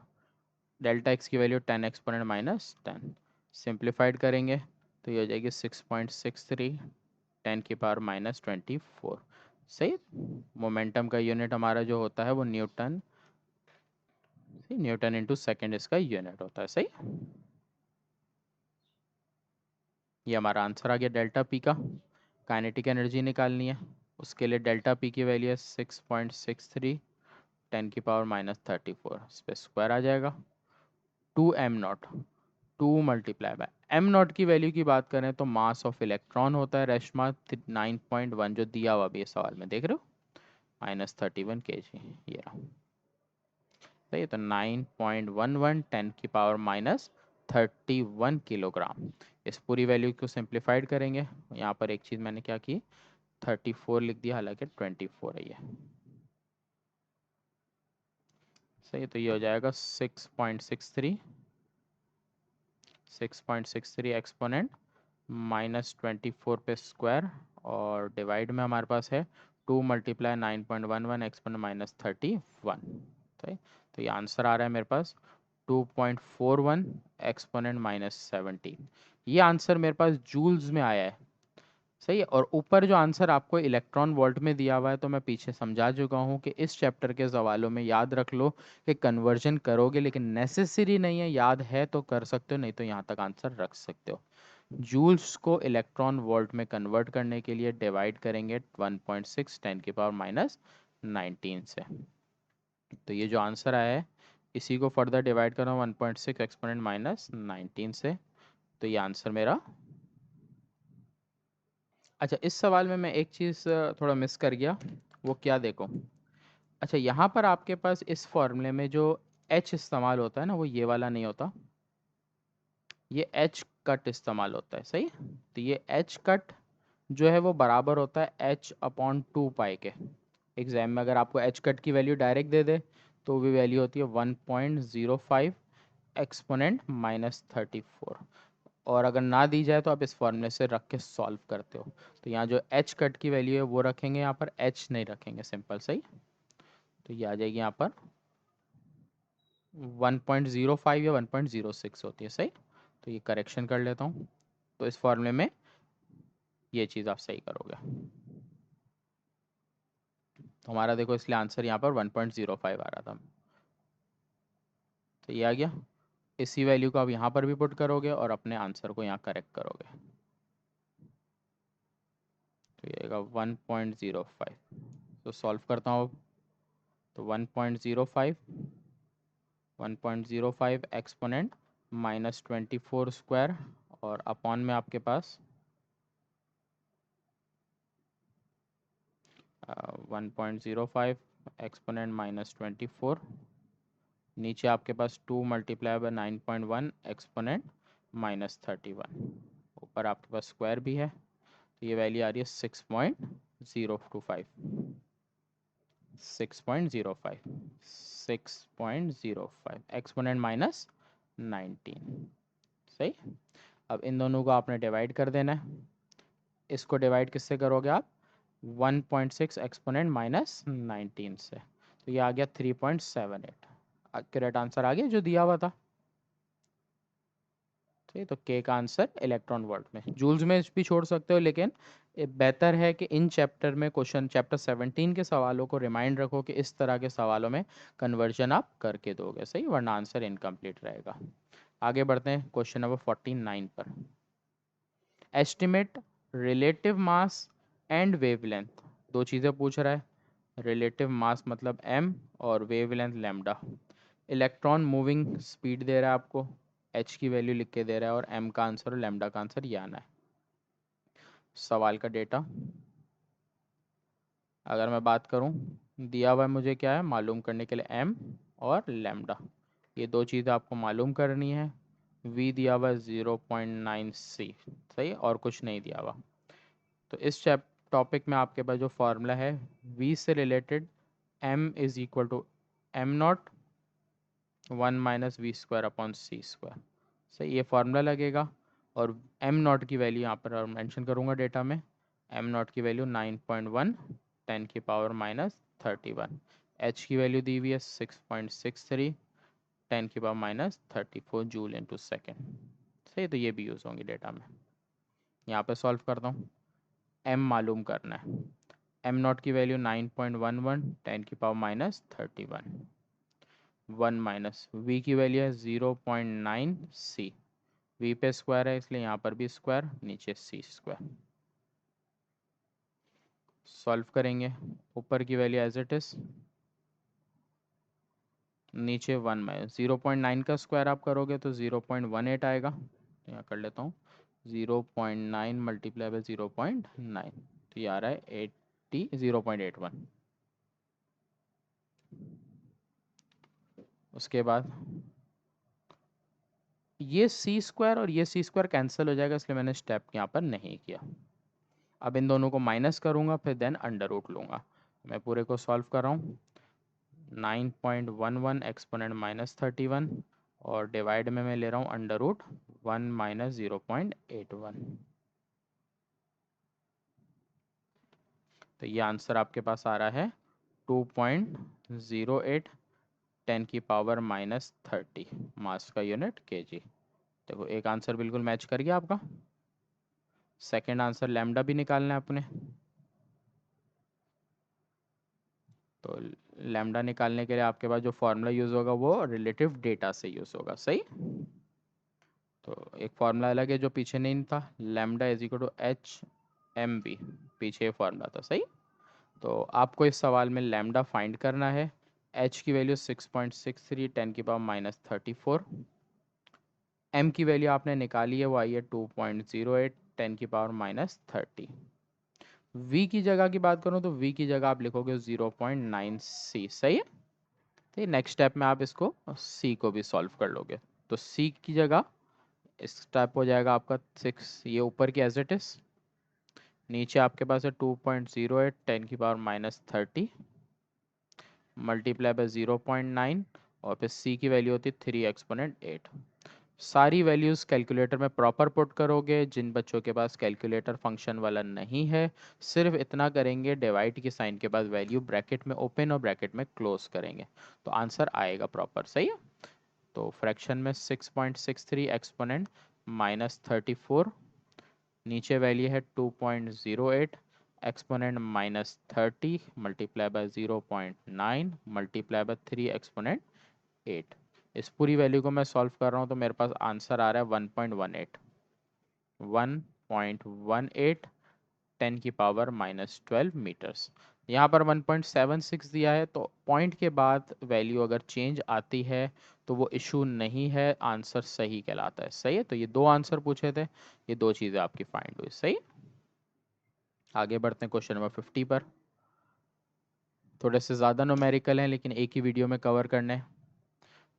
डेल्टा एक्स की वैल्यू 10 एक्सपोनेंट -10। सिंप्लीफाइड करेंगे तो ये हो जाएगी 6.63 10⁻⁻24। सही, मोमेंटम का यूनिट हमारा जो होता है वो न्यूटन, न्यूटन इंटू सेकेंड इसका यूनिट होता है। सही, ये हमारा आंसर आ गया डेल्टा पी का। काइनेटिक एनर्जी निकालनी है, उसके लिए डेल्टा पी की वैल्यू है 6.63 10⁻⁻34। इस पर स्क्वायर आ जाएगा 2m0, 2 multiply by am not की वैल्यू की बात करें तो मास ऑफ इलेक्ट्रॉन होता है रेशमा 9.1, जो दिया हुआ भी है सवाल में, देख रहे हो, -31 kg। ये रहा। सही है, तो 9.11 10⁻⁻31 किलोग्राम। इस पूरी वैल्यू को सिंप्लीफाइड करेंगे, यहाँ पर एक चीज़ मैंने क्या की, 34 लिख दिया, हालांकि 24 है ये। सही है, तो ये हो जाएगा 6.63 एक्सपोनेंट -24 पे स्क्वायर, और डिवाइड में हमारे पास है 2 मल्टीप्लाई 9.11 एक्सपोनेंट -31। सही, तो ये आंसर आ रहा है मेरे पास 2.41 एक्सपोनेंट -17। ये आंसर मेरे पास जूल्स में आया है। सही है, और ऊपर जो आंसर आपको इलेक्ट्रॉन वोल्ट में दिया हुआ है, तो मैं पीछे समझा चुका हूँ कि इस चैप्टर के सवालों में याद रख लो कि कन्वर्जन करोगे, लेकिन नेसेसरी नहीं है, याद है तो कर सकते हो, नहीं तो यहाँ तक आंसर रख सकते हो। जूल्स को इलेक्ट्रॉन वोल्ट में कन्वर्ट करने के लिए डिवाइड करेंगे 1.6 10⁻⁻19 से। तो ये जो आंसर आया है इसी को फर्दर डिवाइड करो 1.6 एक्सपोनेंट -19 से, तो ये आंसर मेरा। अच्छा, इस सवाल में मैं एक चीज़ थोड़ा मिस कर गया, वो क्या देखो। अच्छा, यहाँ पर आपके पास इस फॉर्मूले में जो एच इस्तेमाल होता है ना, वो ये वाला नहीं होता, ये एच कट इस्तेमाल होता है। सही, तो ये एच कट जो है वो बराबर होता है h/2 पाई के। एग्जाम में अगर आपको एच कट की वैल्यू डायरेक्ट दे दे तो भी वैल्यू होती है 1.05 एक्सपोनेंट -34। और अगर ना दी जाए तो आप इस फॉर्मूले से रख के सॉल्व करते हो। तो यहाँ जो एच कट की वैल्यू है वो रखेंगे, यहाँ पर एच नहीं रखेंगे, सिंपल। सही, तो ये आ जाएगी यहाँ पर 1.05 या 1.06 होती है। सही, तो ये करेक्शन कर लेता हूँ, तो इस फॉर्मूले में ये चीज़ आप सही करोगे। तो हमारा देखो, इसलिए आंसर यहाँ पर 1.05 आ रहा था, तो ये आ गया। इसी वैल्यू को आप यहाँ पर भी पुट करोगे और अपने आंसर को यहाँ करेक्ट करोगे, तो ये आएगा 1.05। तो सॉल्व करता हूँ अब। तो 1.05, 1.05 एक्सपोनेंट -24 स्क्वायर और अपॉन में आपके पास 1.05 एक्सपोनेंट -24, नीचे आपके पास 2 मल्टीप्लाई बाय 9.1 एक्सपोनेंट -31, ऊपर आपके पास स्क्वायर भी है, तो ये वैल्यू आ रही है 6.025, 6.05, 6.05 एक्सपोनेंट -19। सही। अब इन दोनों को आपने डिवाइड कर देना है। इसको डिवाइड किससे करोगे आप? 1.6 एक्सपोनेंट -19 से, तो ये आ गया 3.78। एक्यूरेट आंसर आ गया जो दिया हुआ था। ठीक, तो के का आंसर इलेक्ट्रॉन वोल्ट में, जूल्स में भी छोड़ सकते हो, लेकिन ये बेहतर है कि इन चैप्टर में क्वेश्चन चैप्टर 17 के सवालों को रिमाइंड रखो कि इस तरह के सवालों में कन्वर्जन आप करके दोगे, सही, वरना आंसर इनकम्प्लीट रहेगा। आगे बढ़ते हैं क्वेश्चन नंबर 49 पर। Estimate relative mass and wavelength, दो चीज़ें पूछ रहा है। रिलेटिव मास मतलब m और wavelength lambda. Electron moving speed दे रहा है आपको, h की वैल्यू लिख के दे रहा है, और m का आंसर और लैम्डा का आंसर ये आना है। सवाल का डेटा अगर मैं बात करूं, दिया हुआ है मुझे क्या है मालूम करने के लिए, m और लैम्डा, ये दो चीज़ें आपको मालूम करनी है। v दिया हुआ है 0.9c, सही, और कुछ नहीं दिया हुआ। तो इस टॉपिक में आपके पास जो फॉर्मूला है v से related, m is equal to m0 1 - v² upon c², सही, ये फार्मूला लगेगा। और m0 की वैल्यू यहाँ पर मेंशन करूँगा डेटा में। m0 की वैल्यू 9.1 10⁻31, h की वैल्यू दी हुई है 6.63 10⁻34 जूल इंटू सेकेंड, सही, तो ये भी यूज़ होंगी डेटा में। यहाँ पे सॉल्व करता हूँ। m मालूम करना है, m0 की वैल्यू 9.11 10⁻31, 1 माइनस वी की वैल्यू है 0.9c, वी पे स्क्वायर है इसलिए यहाँ पर भी स्क्वायर, नीचे c²। सॉल्व करेंगे, ऊपर की वैल्यू एज इट इज, नीचे 1 माइनस 0.9 का स्क्वायर आप करोगे तो 0.18 आएगा, यहाँ कर लेता हूँ 0.9 मल्टीप्लाई बाय 0.9, तो ये आ रहा है 0.81। उसके बाद ये c² और ये c² कैंसिल हो जाएगा, इसलिए मैंने स्टेप यहाँ पर नहीं किया। अब इन दोनों को माइनस करूँगा, फिर देन अंडर रूट लूँगा। मैं पूरे को सॉल्व कर रहा हूँ। 9.11 एक्सपोनेंट -31 और डिवाइड में मैं ले रहा हूँ अंडर रूट 1 - 0.81, तो ये आंसर आपके पास आ रहा है 2.08 10⁻30 मास का यूनिट केजी। देखो एक आंसर बिल्कुल मैच कर गया आपका। सेकंड आंसर लैम्डा भी निकालना है अपने, तो लैम्डा निकालने के लिए आपके पास जो फॉर्मूला यूज़ होगा वो रिलेटिव डेटा से यूज़ होगा, सही। तो एक फार्मूला अलग है जो पीछे नहीं था, lambda is equal to HMB, पीछे फार्मूला था, सही। तो आपको इस सवाल में लैम्डा फाइंड करना है। h की वैल्यू 6.63 10⁻34, m की वैल्यू आपने निकाली है वो आई है 2.08 10⁻30। v की जगह की बात करूँ तो v की जगह आप लिखोगे 0.9c, सही है। तो नेक्स्ट स्टेप में आप इसको c को भी सॉल्व कर लोगे, तो c की जगह इस टाइप हो जाएगा आपका 6, ये ऊपर की एज इट इज, नीचे आपके पास है 2.08 10⁻30 मल्टीप्लाई बाय 0.9, और फिर c की वैल्यू होती है 3 एक्सपोनेंट 8। सारी वैल्यूज़ कैलकुलेटर में प्रॉपर पुट करोगे। जिन बच्चों के पास कैलकुलेटर फंक्शन वाला नहीं है, सिर्फ इतना करेंगे, डिवाइड के साइन के बाद वैल्यू ब्रैकेट में ओपन और ब्रैकेट में क्लोज करेंगे, तो आंसर आएगा प्रॉपर, सही है। तो फ्रैक्शन में 6.63 एक्सपोनेंट -34, नीचे वैल्यू है 2.08 exponent -30 multiply by 0.9 multiply by 3 exponent 8, इस पूरी वैल्यू को मैं सॉल्व कर रहा हूँ तो मेरे पास आंसर आ रहा है 1.18, 1.18 10⁻⁻12 मीटर्स। यहाँ पर 1.76 दिया है, तो पॉइंट के बाद वैल्यू अगर चेंज आती है तो वो इशू नहीं है, आंसर सही कहलाता है। सही है, तो ये दो आंसर पूछे थे, ये दो चीज़ें आपकी फाइंड हुई। सही, आगे बढ़ते हैं क्वेश्चन नंबर 50 पर। थोड़े से ज़्यादा न्यूमेरिकल हैं लेकिन एक ही वीडियो में कवर करने हैं।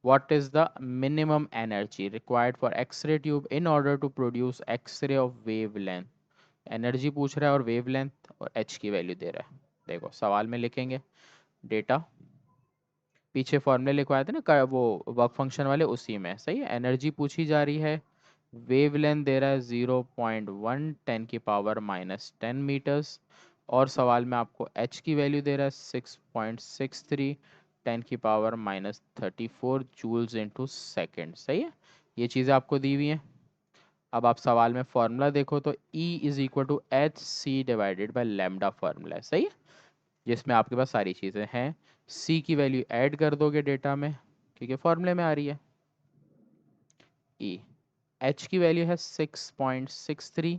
What is the minimum energy required for X-ray tube in order to produce X-ray of wavelength? Energy पूछ रहा है और वेवलेंथ और एच की वैल्यू दे रहा है। देखो सवाल में लिखेंगे डेटा, पीछे फॉर्मूले लिखवाए थे ना वो वर्क फंक्शन वाले, उसी में। सही है, एनर्जी पूछी जा रही है, वेवलेंथ दे रहा है 0.1 10⁻⁻10 मीटर्स, और सवाल में आपको एच की वैल्यू दे रहा है 6.63 10⁻⁻34 जूल्स इनटू सेकेंड। सही है, ये चीज़ें आपको दी हुई हैं। अब आप सवाल में फॉर्मूला देखो तो E is equal to h c divided by lambda formula है। सही है, जिसमें आपके पास सारी चीज़ें हैं। C की वैल्यू ऐड कर दोगे डेटा में क्योंकि फॉर्मूले में आ रही है। E, H की वैल्यू है 6.63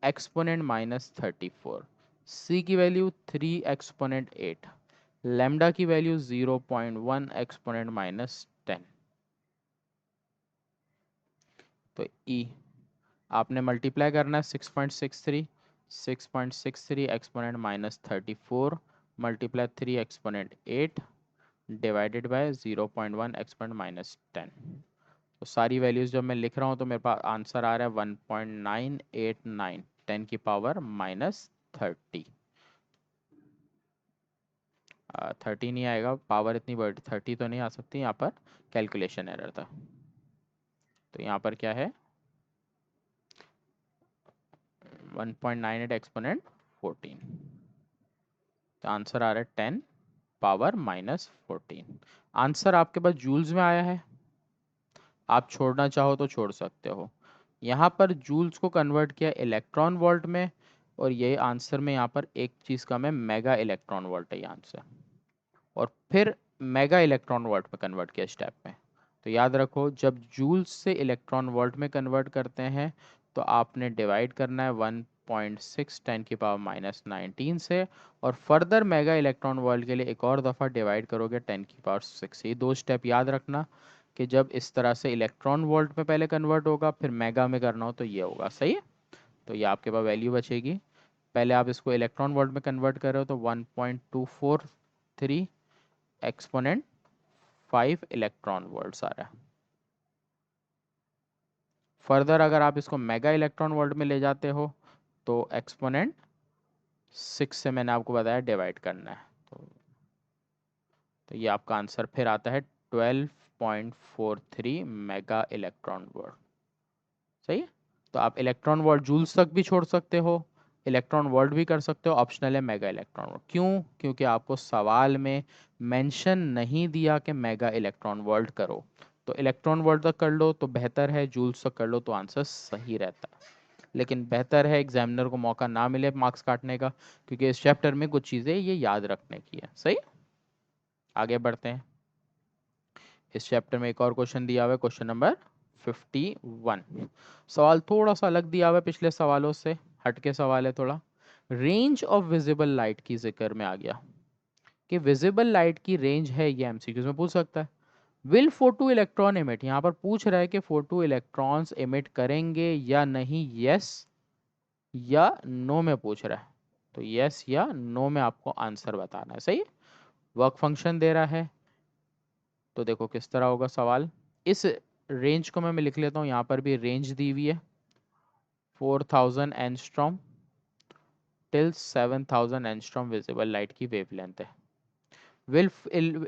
एक्सपोनेंट -34, C की वैल्यू 3 एक्सपोनेंट 8, लैम्डा की वैल्यू 0.1 एक्सपोनेंट -10। तो E आपने मल्टीप्लाई करना है 6.63 exponent -34 multiply 3 exponent 8 divided by 0.1 exponent -10। तो सारी वैल्यूज जब मैं लिख रहा हूँ तो मेरे पास आंसर आ रहा है 1.989 10⁻⁻30। 30 नहीं आएगा, पावर इतनी बड़ी 30 तो नहीं आ सकती, यहाँ पर कैलकुलेशन एरर था। तो यहाँ पर क्या है 1.98 एक्सपोनेंट 14, तो आंसर आ रहा है 10⁻⁻14। आंसर आपके पास जूल्स में आया है, आप छोड़ना चाहो तो छोड़ सकते हो। यहाँ पर जूल्स को कन्वर्ट किया इलेक्ट्रॉन वोल्ट में, और ये आंसर में यहाँ पर एक चीज़ कम है, मेगा इलेक्ट्रॉन वोल्ट है ये आंसर, और फिर मेगा इलेक्ट्रॉन वोल्ट में कन्वर्ट किया स्टेप में। तो याद रखो जब जूल्स से इलेक्ट्रॉन वोल्ट में कन्वर्ट करते हैं तो आपने डिवाइड करना है 1.6 10⁻⁻19 से, और फर्दर मेगा इलेक्ट्रॉन वोल्ट के लिए एक और दफ़ा डिवाइड करोगे 10⁻6। ये दो स्टेप याद रखना कि जब इस तरह से इलेक्ट्रॉन वोल्ट में पहले कन्वर्ट होगा फिर मेगा में करना हो तो ये होगा। सही है, तो ये आपके पास वैल्यू बचेगी। पहले आप इसको इलेक्ट्रॉन वोल्ट में कन्वर्ट कर रहे हो तो 1.243 एक्सपोनेंट 5 इलेक्ट्रॉन वोल्ट्स आ रहा है। फर्दर अगर आप इसको मेगा इलेक्ट्रॉन वोल्ट में ले जाते हो तो एक्सपोनेंट 6 से मैंने आपको बताया डिवाइड करना है। तो ये आपका आंसर फिर आता है 12.43 मेगा इलेक्ट्रॉन वोल्ट। सही है, तो आप इलेक्ट्रॉन वोल्ट जूल्स तक भी छोड़ सकते हो, इलेक्ट्रॉन वोल्ट भी कर सकते हो, ऑप्शनल है मेगा इलेक्ट्रॉन वोल्ट। क्यों? क्योंकि आपको सवाल में मेंशन नहीं दिया कि मेगा इलेक्ट्रॉन वोल्ट करो, तो इलेक्ट्रॉन वोल्ट तक कर लो तो बेहतर है, जूल्स तक कर लो तो आंसर सही रहता है। लेकिन बेहतर है एग्जामिनर को मौका ना मिले मार्क्स काटने का, क्योंकि इस चैप्टर में कुछ चीज़ें ये याद रखने की है। सही, आगे बढ़ते हैं। इस चैप्टर में एक और क्वेश्चन दिया हुआ है, क्वेश्चन नंबर 51। सवाल थोड़ा सा अलग दिया हुआ है, पिछले सवालों से हटके सवाल है थोड़ा। रेंज ऑफ विजिबल लाइट की जिक्र में आ गया कि विजिबल लाइट की रेंज है, ये एमसीक्यूज में पूछ सकता है। विल फोटो इलेक्ट्रॉन इमिट, यहाँ पर पूछ रहा है कि फोटो इलेक्ट्रॉन्स इमिट करेंगे या नहीं, यस या नो में पूछ रहा है। तो यस या नो में आपको आंसर बताना है। सही, वर्क फंक्शन दे रहा है, तो देखो किस तरह होगा सवाल। इस रेंज को मैं लिख लेता हूँ, यहाँ पर भी रेंज दी हुई है 4000 angstrom till 7000 angstrom visible light की वेवलेंथ है। विल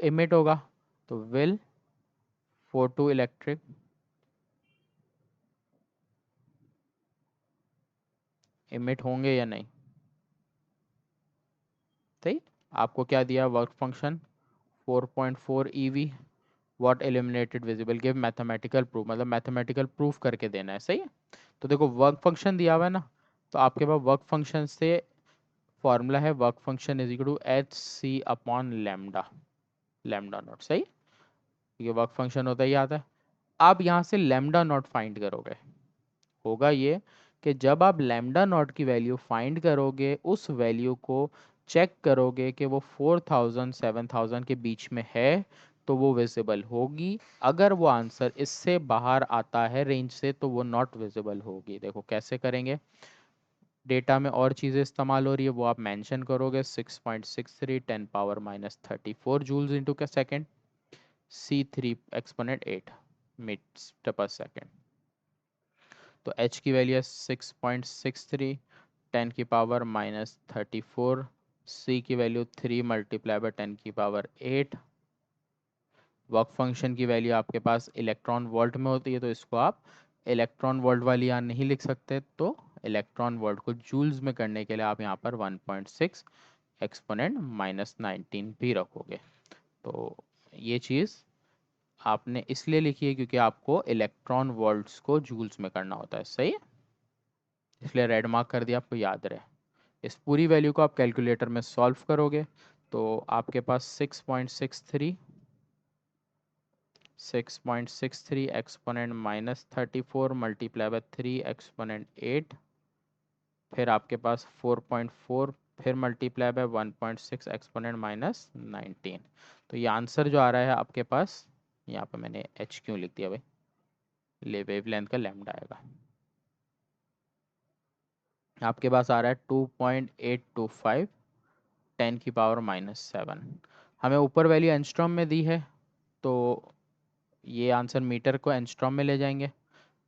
इमिट होगा तो विल फोटो इलेक्ट्रिक इमिट होंगे या नहीं। सही, आपको क्या दिया work function 4.4 EV what eliminated visible, give mathematical proof, मतलब मैथमेटिकल प्रूफ करके देना है। सही है, तो देखो वर्क फंक्शन दिया हुआ है ना, तो आपके पास वर्क फंक्शन से फॉर्मूला है work function is equal to h c upon lambda, lambda not. सही, ये वर्क फंक्शन होता ही आता है। आप यहाँ से लैम्डा नॉट फाइंड करोगे, होगा ये कि जब आप लैम्डा नॉट की वैल्यू फाइंड करोगे, उस वैल्यू को चेक करोगे कि वो 4000 7000 के बीच में है, तो वो विजिबल होगी। अगर वो आंसर इससे बाहर आता है रेंज से, तो वो नॉट विजिबल होगी। देखो कैसे करेंगे, डेटा में और चीज़ें इस्तेमाल हो रही है, वो आप मेंशन करोगे। 6.63 10⁻³ जूल्स इंटू का सेकेंड, C3 एक्सपोनेंट 8 मीटर पर सेकेंड। तो h की वैल्यू है 6.63 10⁻³ C की वैल्यू 3 × 10⁸। वर्क फंक्शन की वैल्यू आपके पास इलेक्ट्रॉन वोल्ट में होती है, तो इसको आप इलेक्ट्रॉन वोल्ट वाली यहाँ नहीं लिख सकते, तो इलेक्ट्रॉन वोल्ट को जूल्स में करने के लिए आप यहाँ पर 1.6 एक्सपोनेंट -19 भी रखोगे। तो ये चीज़ आपने इसलिए लिखी है क्योंकि आपको इलेक्ट्रॉन वोल्ट्स को जूल्स में करना होता है, सही है? इसलिए रेड मार्क कर दिया, आपको याद रहे। इस पूरी वैल्यू को आप कैलकुलेटर में सॉल्व करोगे, तो आपके पास 6.63 एक्सपोनेंट -34 मल्टीप्लाई बाय 3 एक्सपोनेंट 8, फिर आपके पास 4.4, फिर मल्टीप्लाई बाय 1.6 एक्सपोनेंट -19। तो ये आंसर जो आ रहा है आपके पास, यहाँ पे मैंने h क्यों लिख दिया भाई, ले वेवलेंथ का लैम्डा आएगा, आपके पास आ रहा है 2.825 10⁻⁻7। हमें ऊपर वैल्यू एंस्ट्रॉम में दी है, तो ये आंसर मीटर को एंस्ट्रॉम में ले जाएंगे।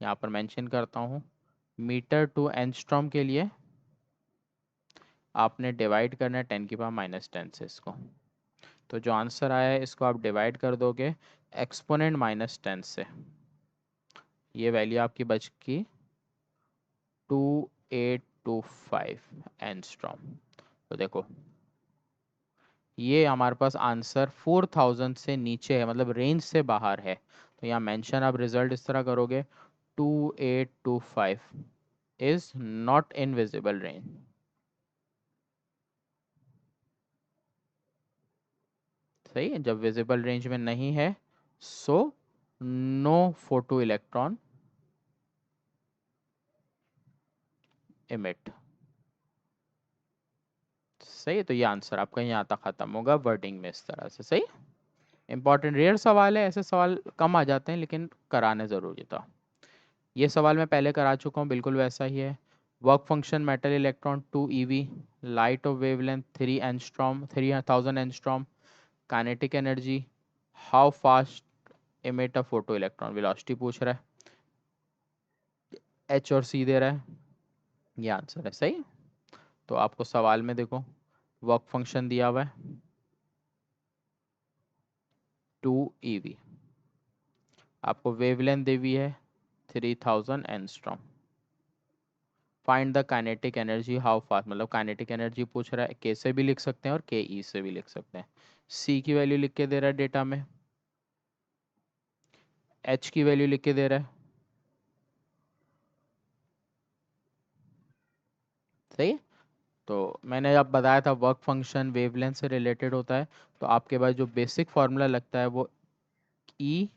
यहाँ पर मेंशन करता हूँ, मीटर टू एंस्ट्रॉम के लिए आपने डिवाइड करना है 10⁻10 से इसको। तो जो आंसर आया है इसको आप डिवाइड कर दोगे एक्सपोनेंट -10 से, ये वैल्यू आपकी बच की 2825 एंस्ट्रॉम। तो देखो ये हमारे पास आंसर 4000 से नीचे है, मतलब रेंज से बाहर है। तो यहाँ मेंशन आप रिजल्ट इस तरह करोगे, 2825 is not in visible range. सही है, जब विजिबल रेंज में नहीं है, so no photo electron emit. सही है, तो ये आंसर आपका यहाँ तक खत्म होगा वर्डिंग में इस तरह से। सही, इंपॉर्टेंट रेयर सवाल है, ऐसे सवाल कम आ जाते हैं लेकिन कराने ज़रूरी था। ये सवाल मैं पहले करा चुका हूँ, बिल्कुल वैसा ही है। Work function metal electron 2 eV, light of wavelength 3 angstrom 3000 angstrom, kinetic energy, how fast emit a photo electron, velocity पूछ रहा है, एच और सी दे रहा है, ये आंसर है। सही, तो आपको सवाल में देखो वर्क फंक्शन दिया हुआ है 2 eV, आपको वेवलेंथ दी हुई है 3000 angstrom, find the kinetic energy how fast, मतलब काइनेटिक एनर्जी पूछ रहा है, के से भी लिख सकते हैं और के ई से भी लिख सकते हैं। सी की वैल्यू लिख के दे रहा है डेटा में, एच की वैल्यू लिख के दे रहा है। सही, तो मैंने अब बताया था वर्क फंक्शन वेवलेंथ से रिलेटेड होता है, तो आपके पास जो बेसिक फार्मूला लगता है वो E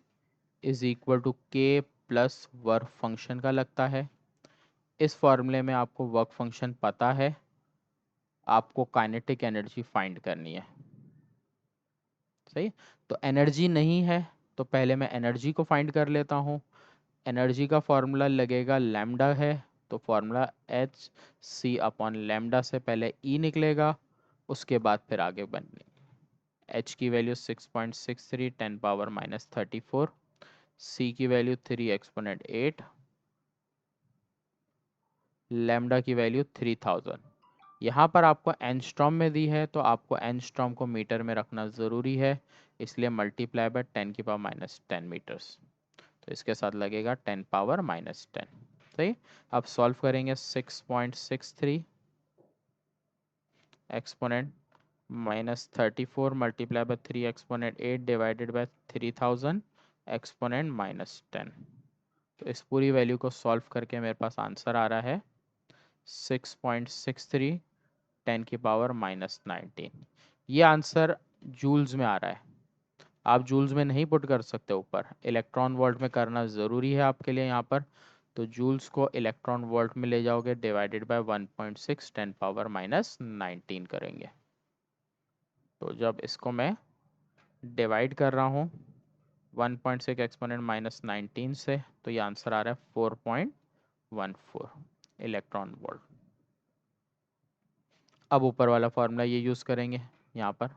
इज इक्वल टू के प्लस वर्क फंक्शन का लगता है। इस फॉर्मूले में आपको वर्क फंक्शन पता है, आपको काइनेटिक एनर्जी फाइंड करनी है। सही, तो एनर्जी नहीं है, तो पहले मैं एनर्जी को फाइंड कर लेता हूँ। एनर्जी का फॉर्मूला लगेगा लैम्डा है, तो formula h c upon lambda से पहले ई निकलेगा, उसके बाद फिर आगे बनने। एच की वैल्यू 6.63 10⁻⁻34, सी की वैल्यू 3 एक्सपोनेंट 8, लैम्डा की वैल्यू 3000। यहाँ पर आपको एंस्ट्रॉम में दी है, तो आपको एंस्ट्रॉम को मीटर में रखना ज़रूरी है, इसलिए मल्टीप्लाई बाय 10⁻⁻10 मीटर्स। तो इसके साथ लगेगा 10⁻⁻10। सही, अब सॉल्व करेंगे 6.63 exponent -34 multiply by 3 exponent 8 divided by 3000 exponent -10। तो इस पूरी वैल्यू को सॉल्व करके मेरे पास आंसर आ रहा है 6.63 10⁻⁻19। ये आंसर जूल्स में आ रहा है, आप जूल्स में नहीं पुट कर सकते ऊपर, इलेक्ट्रॉन वोल्ट में करना ज़रूरी है आपके लिए यहाँ पर। तो जूल्स को इलेक्ट्रॉन वोल्ट में ले जाओगे, डिवाइडेड बाय 1.6 10⁻⁹ करेंगे। तो जब इसको मैं डिवाइड कर रहा हूँ 1.6 एक्सपोनेंट -19 से, तो ये आंसर आ रहा है 4.14 इलेक्ट्रॉन वोल्ट। अब ऊपर वाला फॉर्मूला ये यूज़ करेंगे यहाँ पर,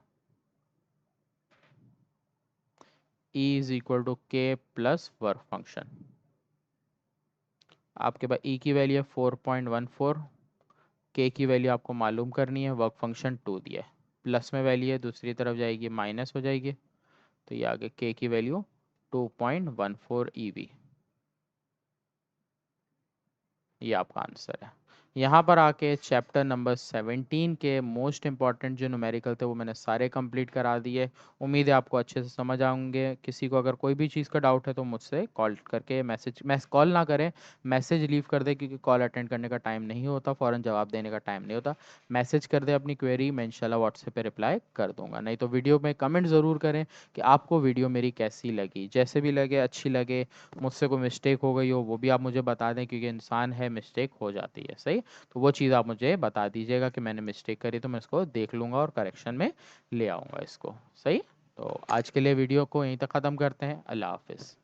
E इज इक्वल टू के प्लस वर्क फंक्शन। आपके पास E की वैल्यू है 4.14, के की वैल्यू आपको मालूम करनी है, वर्क फंक्शन 2 दिया है, प्लस में वैल्यू है दूसरी तरफ जाएगी माइनस हो जाएगी, तो ये आगे के की वैल्यू 2.14 EV, ये आपका आंसर है। यहाँ पर आके चैप्टर नंबर 17 के मोस्ट इंपॉर्टेंट जो न्यूमेरिकल थे वो मैंने सारे कंप्लीट करा दिए। उम्मीद है आपको अच्छे से समझ आएंगे। किसी को अगर कोई भी चीज़ का डाउट है तो मुझसे कॉल करके कॉल ना करें, मैसेज लीव कर दे, क्योंकि कॉल अटेंड करने का टाइम नहीं होता, फ़ौरन जवाब देने का टाइम नहीं होता। मैसेज कर दे अपनी क्वेरी, मैं इंशाल्लाह व्हाट्सएप पे रिप्लाई कर दूंगा। नहीं तो वीडियो में कमेंट ज़रूर करें कि आपको वीडियो मेरी कैसी लगी, जैसे भी लगे, अच्छी लगे, मुझसे कोई मिस्टेक हो गई हो वो भी आप मुझे बता दें, क्योंकि इंसान है, मिस्टेक हो जाती है, सही। तो वो चीज़ आप मुझे बता दीजिएगा कि मैंने मिस्टेक करी, तो मैं इसको देख लूँगा और करेक्शन में ले आऊँगा इसको, सही। तो आज के लिए वीडियो को यहीं तक ख़त्म करते हैं। अल्लाह हाफिज़।